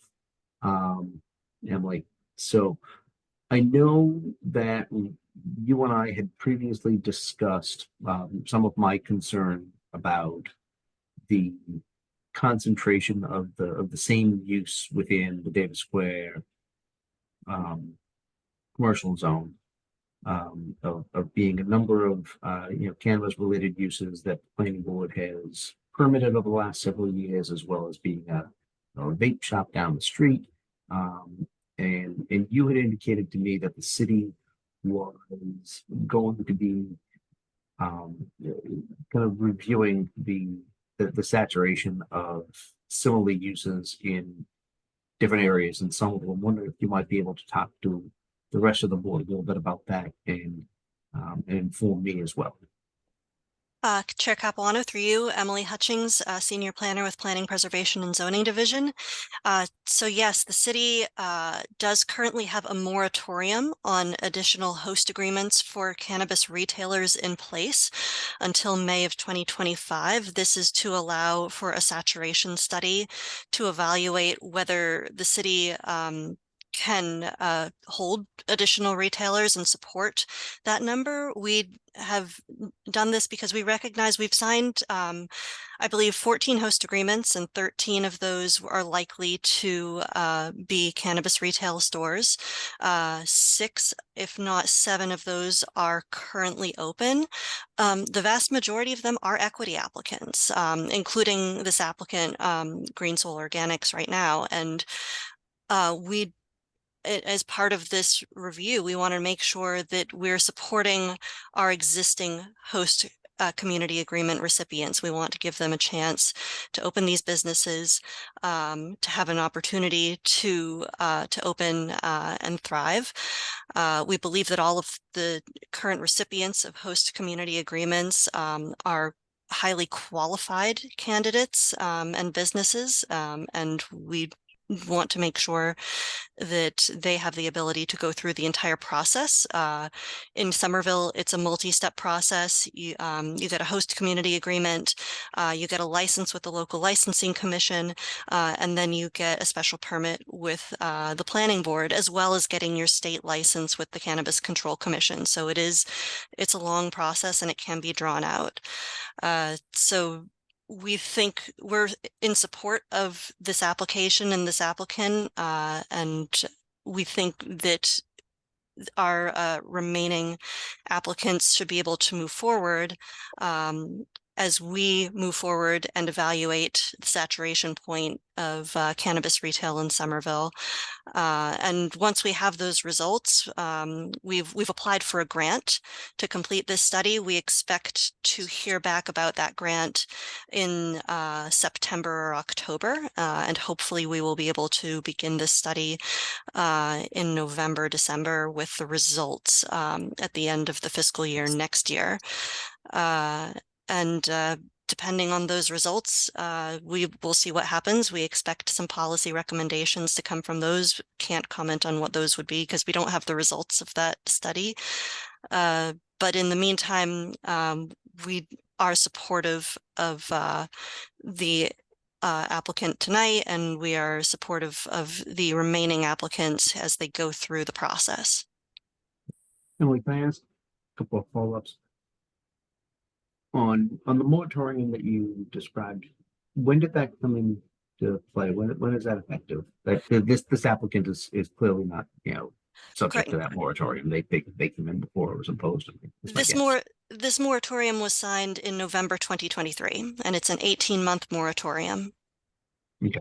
Emily. So I know that you and I had previously discussed some of my concern about the concentration of the same use within the Davis Square commercial zone, of being a number of cannabis related uses that the planning board has permitted over the last several years, as well as being a vape shop down the street. And you had indicated to me that the city was going to be kind of reviewing the saturation of similar uses in different areas, and some of them. I wonder if you might be able to talk to the rest of the board a little bit about that and inform me as well. Chair Capuano, through you, Emily Hutchings, Senior Planner with Planning, Preservation, and Zoning Division. So yes, the city does currently have a moratorium on additional host agreements for cannabis retailers in place until May of 2025. This is to allow for a saturation study to evaluate whether the city can hold additional retailers and support that number. We have done this because we recognize we've signed, I believe, 14 host agreements, and 13 of those are likely to be cannabis retail stores. 6, if not 7 of those are currently open. The vast majority of them are equity applicants, including this applicant, Green Soul Organics, right now. And as part of this review, we want to make sure that we're supporting our existing host community agreement recipients. We want to give them a chance to open these businesses, to have an opportunity to open and thrive. We believe that all of the current recipients of host community agreements are highly qualified candidates and businesses, and we want to make sure that they have the ability to go through the entire process. In Somerville, it's a multi-step process. You get a host community agreement, you get a license with the local licensing commission, and then you get a special permit with the planning board, as well as getting your state license with the Cannabis Control Commission. So it's a long process and it can be drawn out. So we think we're in support of this application and this applicant, and we think that our remaining applicants should be able to move forward as we move forward and evaluate the saturation point of cannabis retail in Somerville. And once we have those results, we've applied for a grant to complete this study. We expect to hear back about that grant in September or October, and hopefully we will be able to begin this study in November, December with the results at the end of the fiscal year next year. And depending on those results, we will see what happens. We expect some policy recommendations to come from those. Can't comment on what those would be because we don't have the results of that study. But in the meantime, we are supportive of the applicant tonight, and we are supportive of the remaining applicants as they go through the process. Emily, can I ask a couple of follow-ups? On the moratorium that you described, when did that come into play? When is that effective? That this applicant is clearly not, subject to that moratorium. They came in before it was imposed. This moratorium was signed in November 2023, and it's an 18-month moratorium. Okay.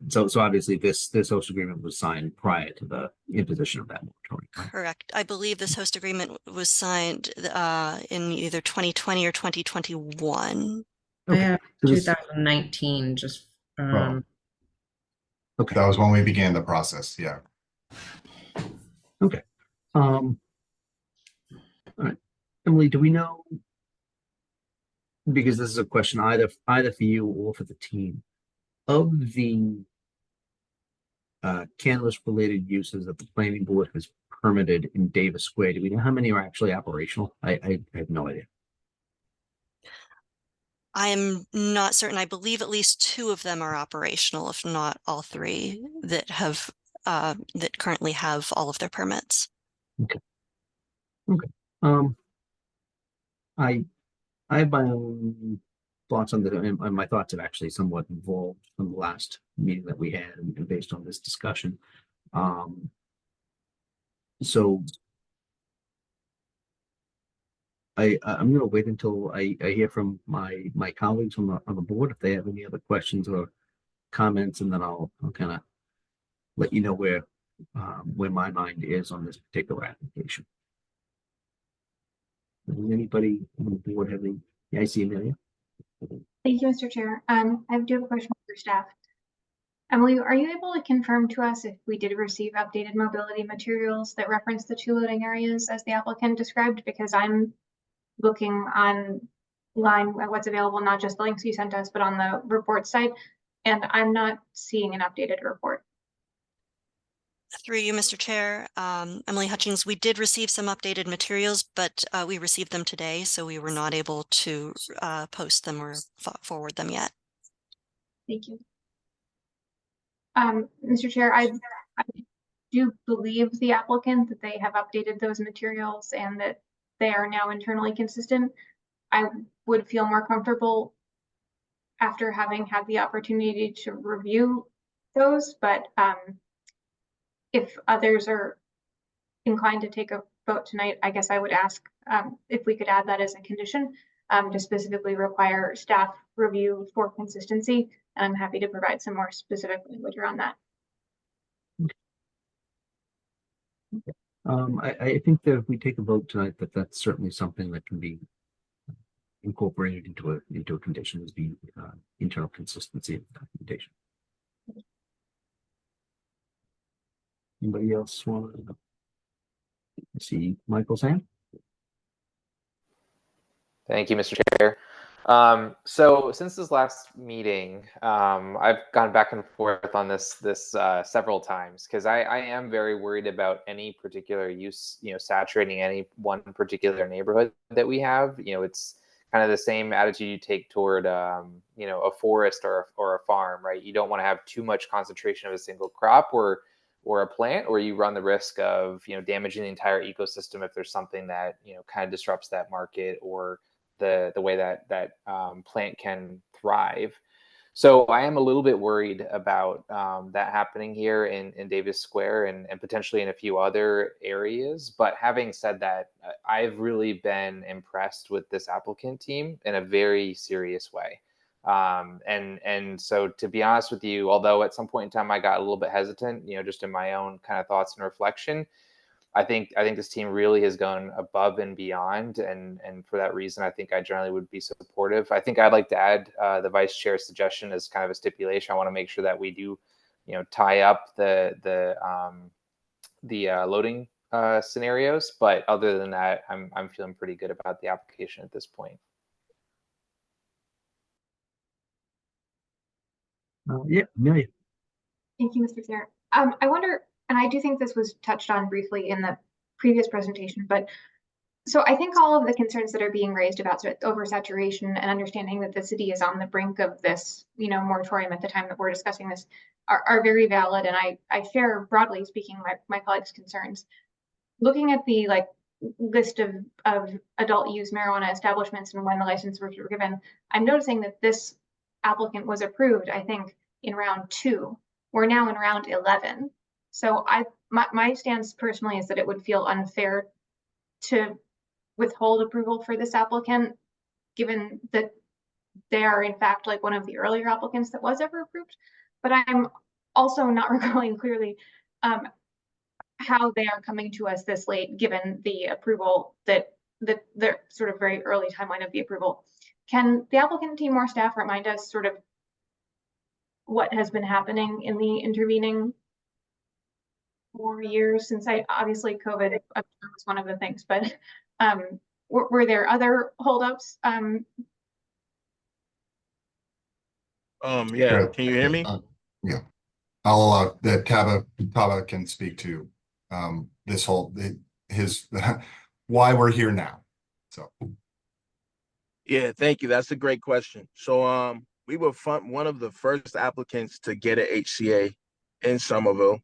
So obviously this host agreement was signed prior to the imposition of that moratorium. Right? Correct. I believe this host agreement was signed in either 2020 or 2021. I have 2019, just okay. That was when we began the process. Yeah. Okay. All right. Emily, do we know, because this is a question either for you or for the team, of the cannabis-related uses that the planning board has permitted in Davis Square, do we know how many are actually operational? I have no idea. I am not certain. I believe at least 2 of them are operational, if not all 3 that have that currently have all of their permits. Okay. Okay. I have my own thoughts on the, and my thoughts have actually somewhat evolved from the last meeting that we had, and based on this discussion. So I'm going to wait until I hear from my colleagues on the board if they have any other questions or comments, and then I'll kind of let you know where my mind is on this particular application. Does anybody on the board have any? Yeah, I see Amelia. Thank you, Mr. Chair. I do have a question for staff. Emily, are you able to confirm to us if we did receive updated mobility materials that reference the 2 loading areas as the applicant described? Because I'm looking online at what's available, not just the links you sent us, but on the report site, and I'm not seeing an updated report. Through you, Mr. Chair, Emily Hutchings, we did receive some updated materials, but we received them today, so we were not able to post them or forward them yet. Thank you. Mr. Chair, I do believe the applicant that they have updated those materials and that they are now internally consistent. I would feel more comfortable after having had the opportunity to review those, but if others are inclined to take a vote tonight, I guess I would ask if we could add that as a condition to specifically require staff review for consistency. And I'm happy to provide some more specific language around that. I think that if we take a vote tonight, that's certainly something that can be incorporated into a condition as the internal consistency of the documentation. Anybody else want to see Michael's hand? Thank you, Mr. Chair. So since this last meeting, I've gone back and forth on this several times because I am very worried about any particular use, saturating any one particular neighborhood that we have. It's kind of the same attitude you take toward, a forest or a farm, right? You don't want to have too much concentration of a single crop or a plant, or you run the risk of, damaging the entire ecosystem if there's something that, kind of disrupts that market or the way that plant can thrive. So I am a little bit worried about that happening here in Davis Square and potentially in a few other areas. But having said that, I've really been impressed with this applicant team in a very serious way. And so to be honest with you, although at some point in time I got a little bit hesitant, just in my own kind of thoughts and reflection, I think this team really has gone above and beyond, and for that reason, I think I generally would be supportive. I think I'd like to add the vice chair's suggestion as kind of a stipulation. I want to make sure that we do, tie up the loading scenarios. But other than that, I'm feeling pretty good about the application at this point. Yeah, Amelia. Thank you, Mr. Chair. I wonder, and I do think this was touched on briefly in the previous presentation, but so I think all of the concerns that are being raised about oversaturation and understanding that the city is on the brink of this, moratorium at the time that we're discussing this are very valid. And I share, broadly speaking, my colleagues' concerns. Looking at the list of adult use marijuana establishments and when the licenses were given, I'm noticing that this applicant was approved, I think, in round 2. We're now in round 11. So my stance personally is that it would feel unfair to withhold approval for this applicant, given that they are in fact one of the earlier applicants that was ever approved. But I'm also not recalling clearly how they are coming to us this late, given the approval that the sort of very early timeline of the approval. Can the applicant team or staff remind us sort of what has been happening in the intervening 4 years since obviously COVID was one of the things, but were there other holdups? Yeah, can you hear me? Yeah, I'll allow that Taba can speak to this whole his why we're here now. So Yeah, thank you. That's a great question. So we were one of the first applicants to get an HCA in Somerville.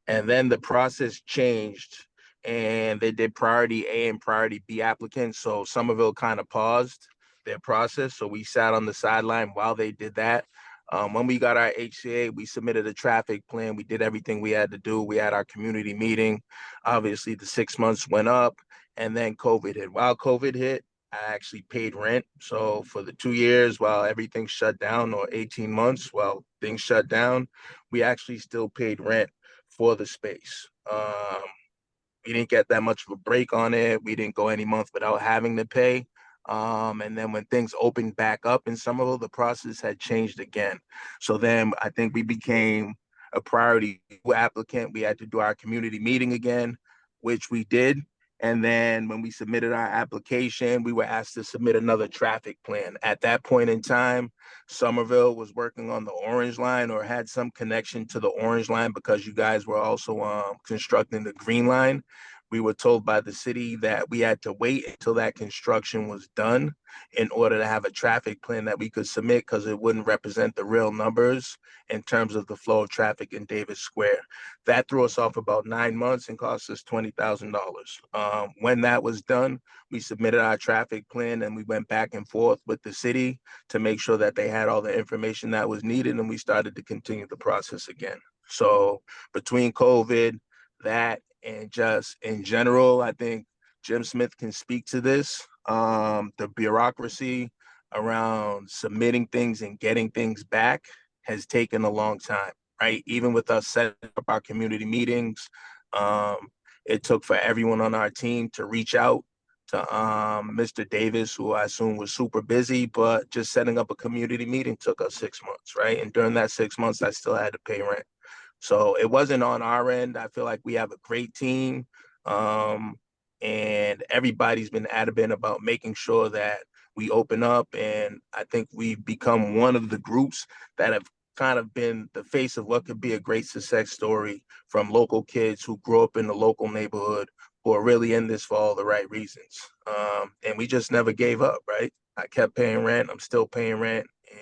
And then the process changed and they did priority A and priority B applicants. So Somerville kind of paused their process. So we sat on the sideline while they did that. When we got our HCA, we submitted a traffic plan. We did everything we had to do. We had our community meeting. Obviously, the 6 months went up and then COVID hit. While COVID hit, I actually paid rent. So for the 2 years while everything shut down, or 18 months while things shut down, we actually still paid rent for the space. We didn't get that much of a break on it. We didn't go any month without having to pay. And then when things opened back up in Somerville, the process had changed again. So then I think we became a priority applicant. We had to do our community meeting again, which we did. And then when we submitted our application, we were asked to submit another traffic plan. At that point in time, Somerville was working on the orange line or had some connection to the orange line because you guys were also constructing the green line. We were told by the city that we had to wait until that construction was done in order to have a traffic plan that we could submit because it wouldn't represent the real numbers in terms of the flow of traffic in Davis Square. That threw us off about 9 months and cost us $20,000. When that was done, we submitted our traffic plan and we went back and forth with the city to make sure that they had all the information that was needed, and we started to continue the process again. So between COVID, that, and just in general, I think Jim Smith can speak to this. The bureaucracy around submitting things and getting things back has taken a long time, right? Even with us setting up our community meetings, it took for everyone on our team to reach out to Mr. Davis, who I assume was super busy, but just setting up a community meeting took us 6 months, right? And during that 6 months, I still had to pay rent. So it wasn't on our end. I feel like we have a great team, and everybody's been adamant about making sure that we open up, and I think we've become one of the groups that have kind of been the face of what could be a great success story from local kids who grew up in the local neighborhood who are really in this for all the right reasons. And we just never gave up, right? I kept paying rent. I'm still paying rent. And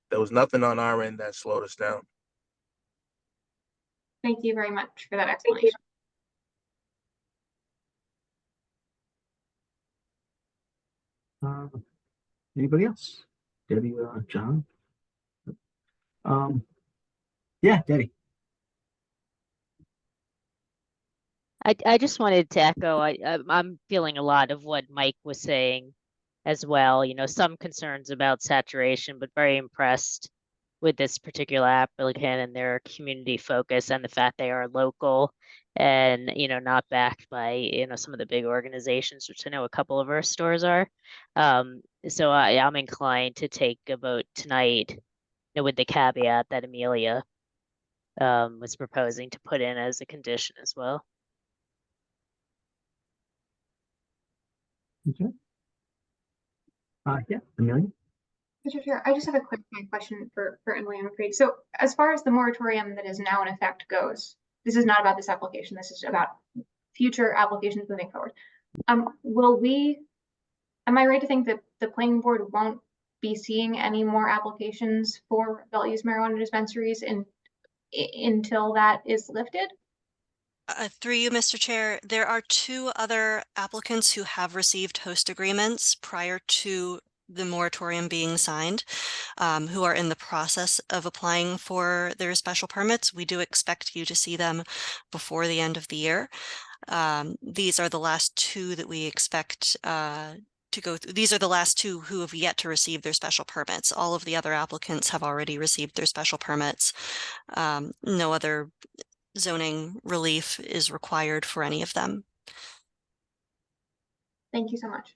there was nothing on our end that slowed us down. Thank you very much for that explanation. Anybody else? Debbie, John? Yeah, Debbie. I just wanted to echo, I'm feeling a lot of what Mike was saying as well. You know, some concerns about saturation, but very impressed with this particular applicant and their community focus and the fact they are local and, you know, not backed by, you know, some of the big organizations, which I know a couple of our stores are. So I'm inclined to take a vote tonight, you know, with the caveat that Amelia was proposing to put in as a condition as well. Okay. Yeah, Amelia? Mr. Chair, I just have a quick question for Emily, I'm afraid. So as far as the moratorium that is now in effect goes, this is not about this application. This is about future applications moving forward. Am I right to think that the planning board won't be seeing any more applications for adult use marijuana dispensaries until that is lifted? Through you, Mr. Chair, there are 2 other applicants who have received host agreements prior to the moratorium being signed, who are in the process of applying for their special permits. We do expect you to see them before the end of the year. These are the last 2 that we expect to go through. These are the last 2 who have yet to receive their special permits. All of the other applicants have already received their special permits. No other zoning relief is required for any of them. Thank you so much.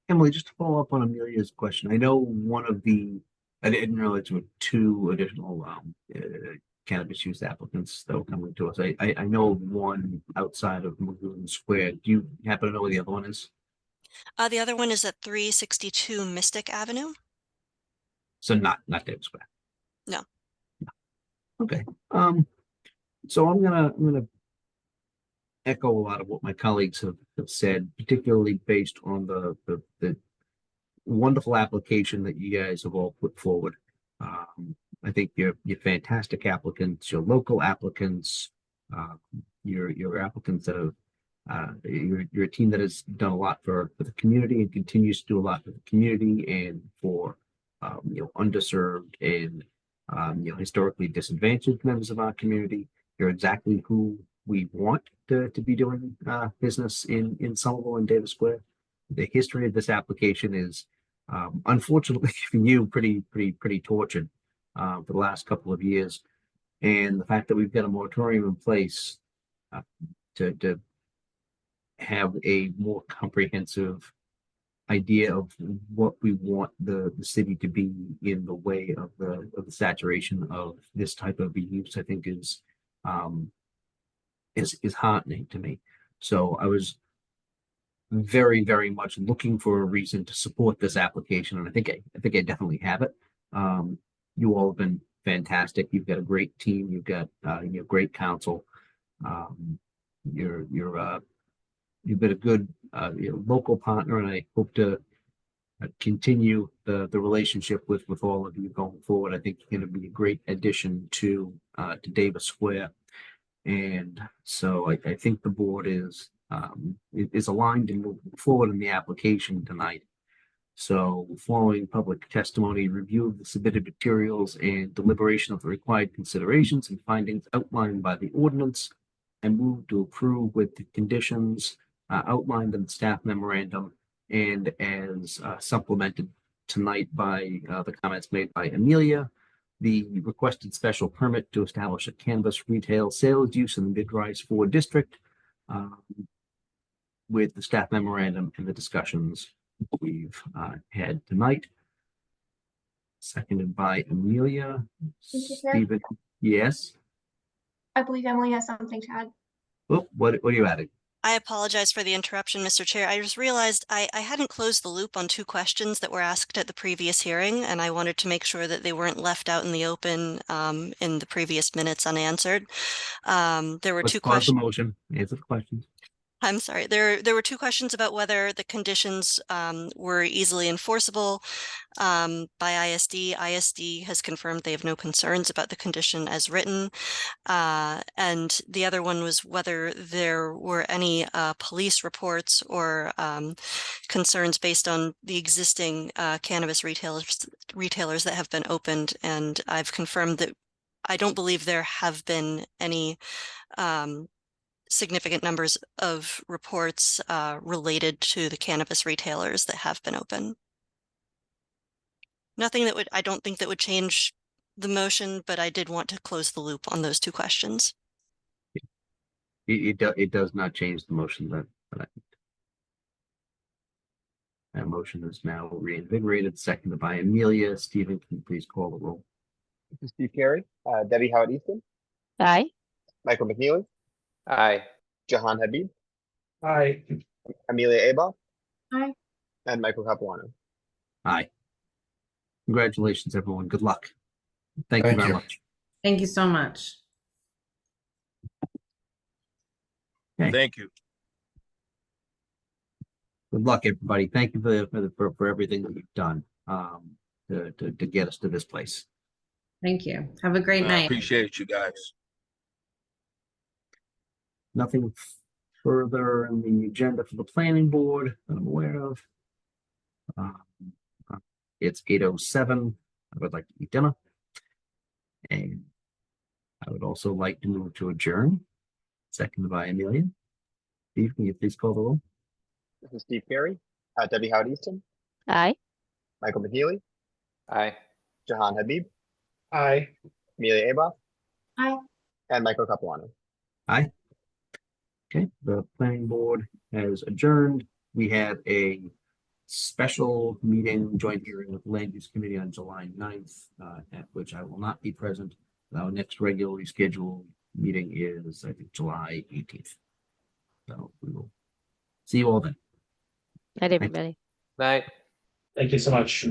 Emily, just to follow up on Amelia's question, I know I didn't realize there were 2 additional cannabis use applicants that were coming to us. I know of one outside of Lagoon Square. Do you happen to know where the other one is? The other one is at 362 Mystic Avenue. So not Davis Square. No. Okay. So I'm gonna echo a lot of what my colleagues have said, particularly based on the wonderful application that you guys have all put forward. I think you're fantastic applicants, you're local applicants, you're applicants that have you're a team that has done a lot for the community and continues to do a lot for the community and for underserved and historically disadvantaged members of our community. You're exactly who we want to be doing business in Somerville and Davis Square. The history of this application is unfortunately for you pretty tortured for the last couple of years, and the fact that we've got a moratorium in place to have a more comprehensive idea of what we want the city to be in the way of the saturation of this type of use, I think is heartening to me. So I was very, very much looking for a reason to support this application, and I think I definitely have it. You all have been fantastic. You've got a great team. You've got great counsel. You've been a good local partner, and I hope to continue the relationship with all of you going forward. I think you're going to be a great addition to Davis Square, and so I think the board is aligned and moving forward in the application tonight. So following public testimony, review of the submitted materials, and deliberation of the required considerations and findings outlined by the ordinance, I move to approve with the conditions outlined in the staff memorandum and as supplemented tonight by the comments made by Amelia, the requested special permit to establish a cannabis retail sales use in the Mid-Rise 4 district with the staff memorandum and the discussions we've had tonight. Seconded by Amelia. Stephen, yes? I believe Emily has something to add. Oh, what are you adding? I apologize for the interruption, Mr. Chair. I just realized I hadn't closed the loop on two questions that were asked at the previous hearing, and I wanted to make sure that they weren't left out in the open in the previous minutes unanswered. There were Let's two pause the questions. motion. Answer the questions. I'm sorry. There were two questions about whether the conditions were easily enforceable by ISD. ISD has confirmed they have no concerns about the condition as written. And the other one was whether there were any police reports or concerns based on the existing cannabis retailers that have been opened. And I've confirmed that I don't believe there have been any significant numbers of reports related to the cannabis retailers that have been open. Nothing that I don't think that would change the motion, but I did want to close the loop on those two questions. It does not change the motion that motion is now reinvigorated, seconded by Amelia. Stephen, can you please call the roll? This is Steve Carey, Debbie Howard Easton, Aye. Michael McNeely, Aye. Jahan Habib, Aye. Amelia Aba, Aye. and Michael Capuano. Aye. Congratulations, everyone. Good luck. Thank you very much. Thank you so much. Okay. Thank you. Good luck, everybody. Thank you for everything that you've done to get us to this place. Thank you. Have a great I night. appreciate you guys. Nothing further in the agenda for the planning board that I'm aware of. It's 8:07. I would like to eat dinner. And I would also like to move to adjourn. Seconded by Amelia. Steve, can you please call the roll? This is Steve Carey, Debbie Howard Easton, Aye. Michael McNeely, Aye. Jahan Habib, Aye. Amelia Aba, Aye. and Michael Capuano. Aye. Okay, the planning board has adjourned. We had a special meeting, joint hearing with the Land Use Committee on July 9th, at which I will not be present. Our next regularly scheduled meeting is, I think, July 18th. So we will see you all then. Night, everybody. Night. Thank you so much.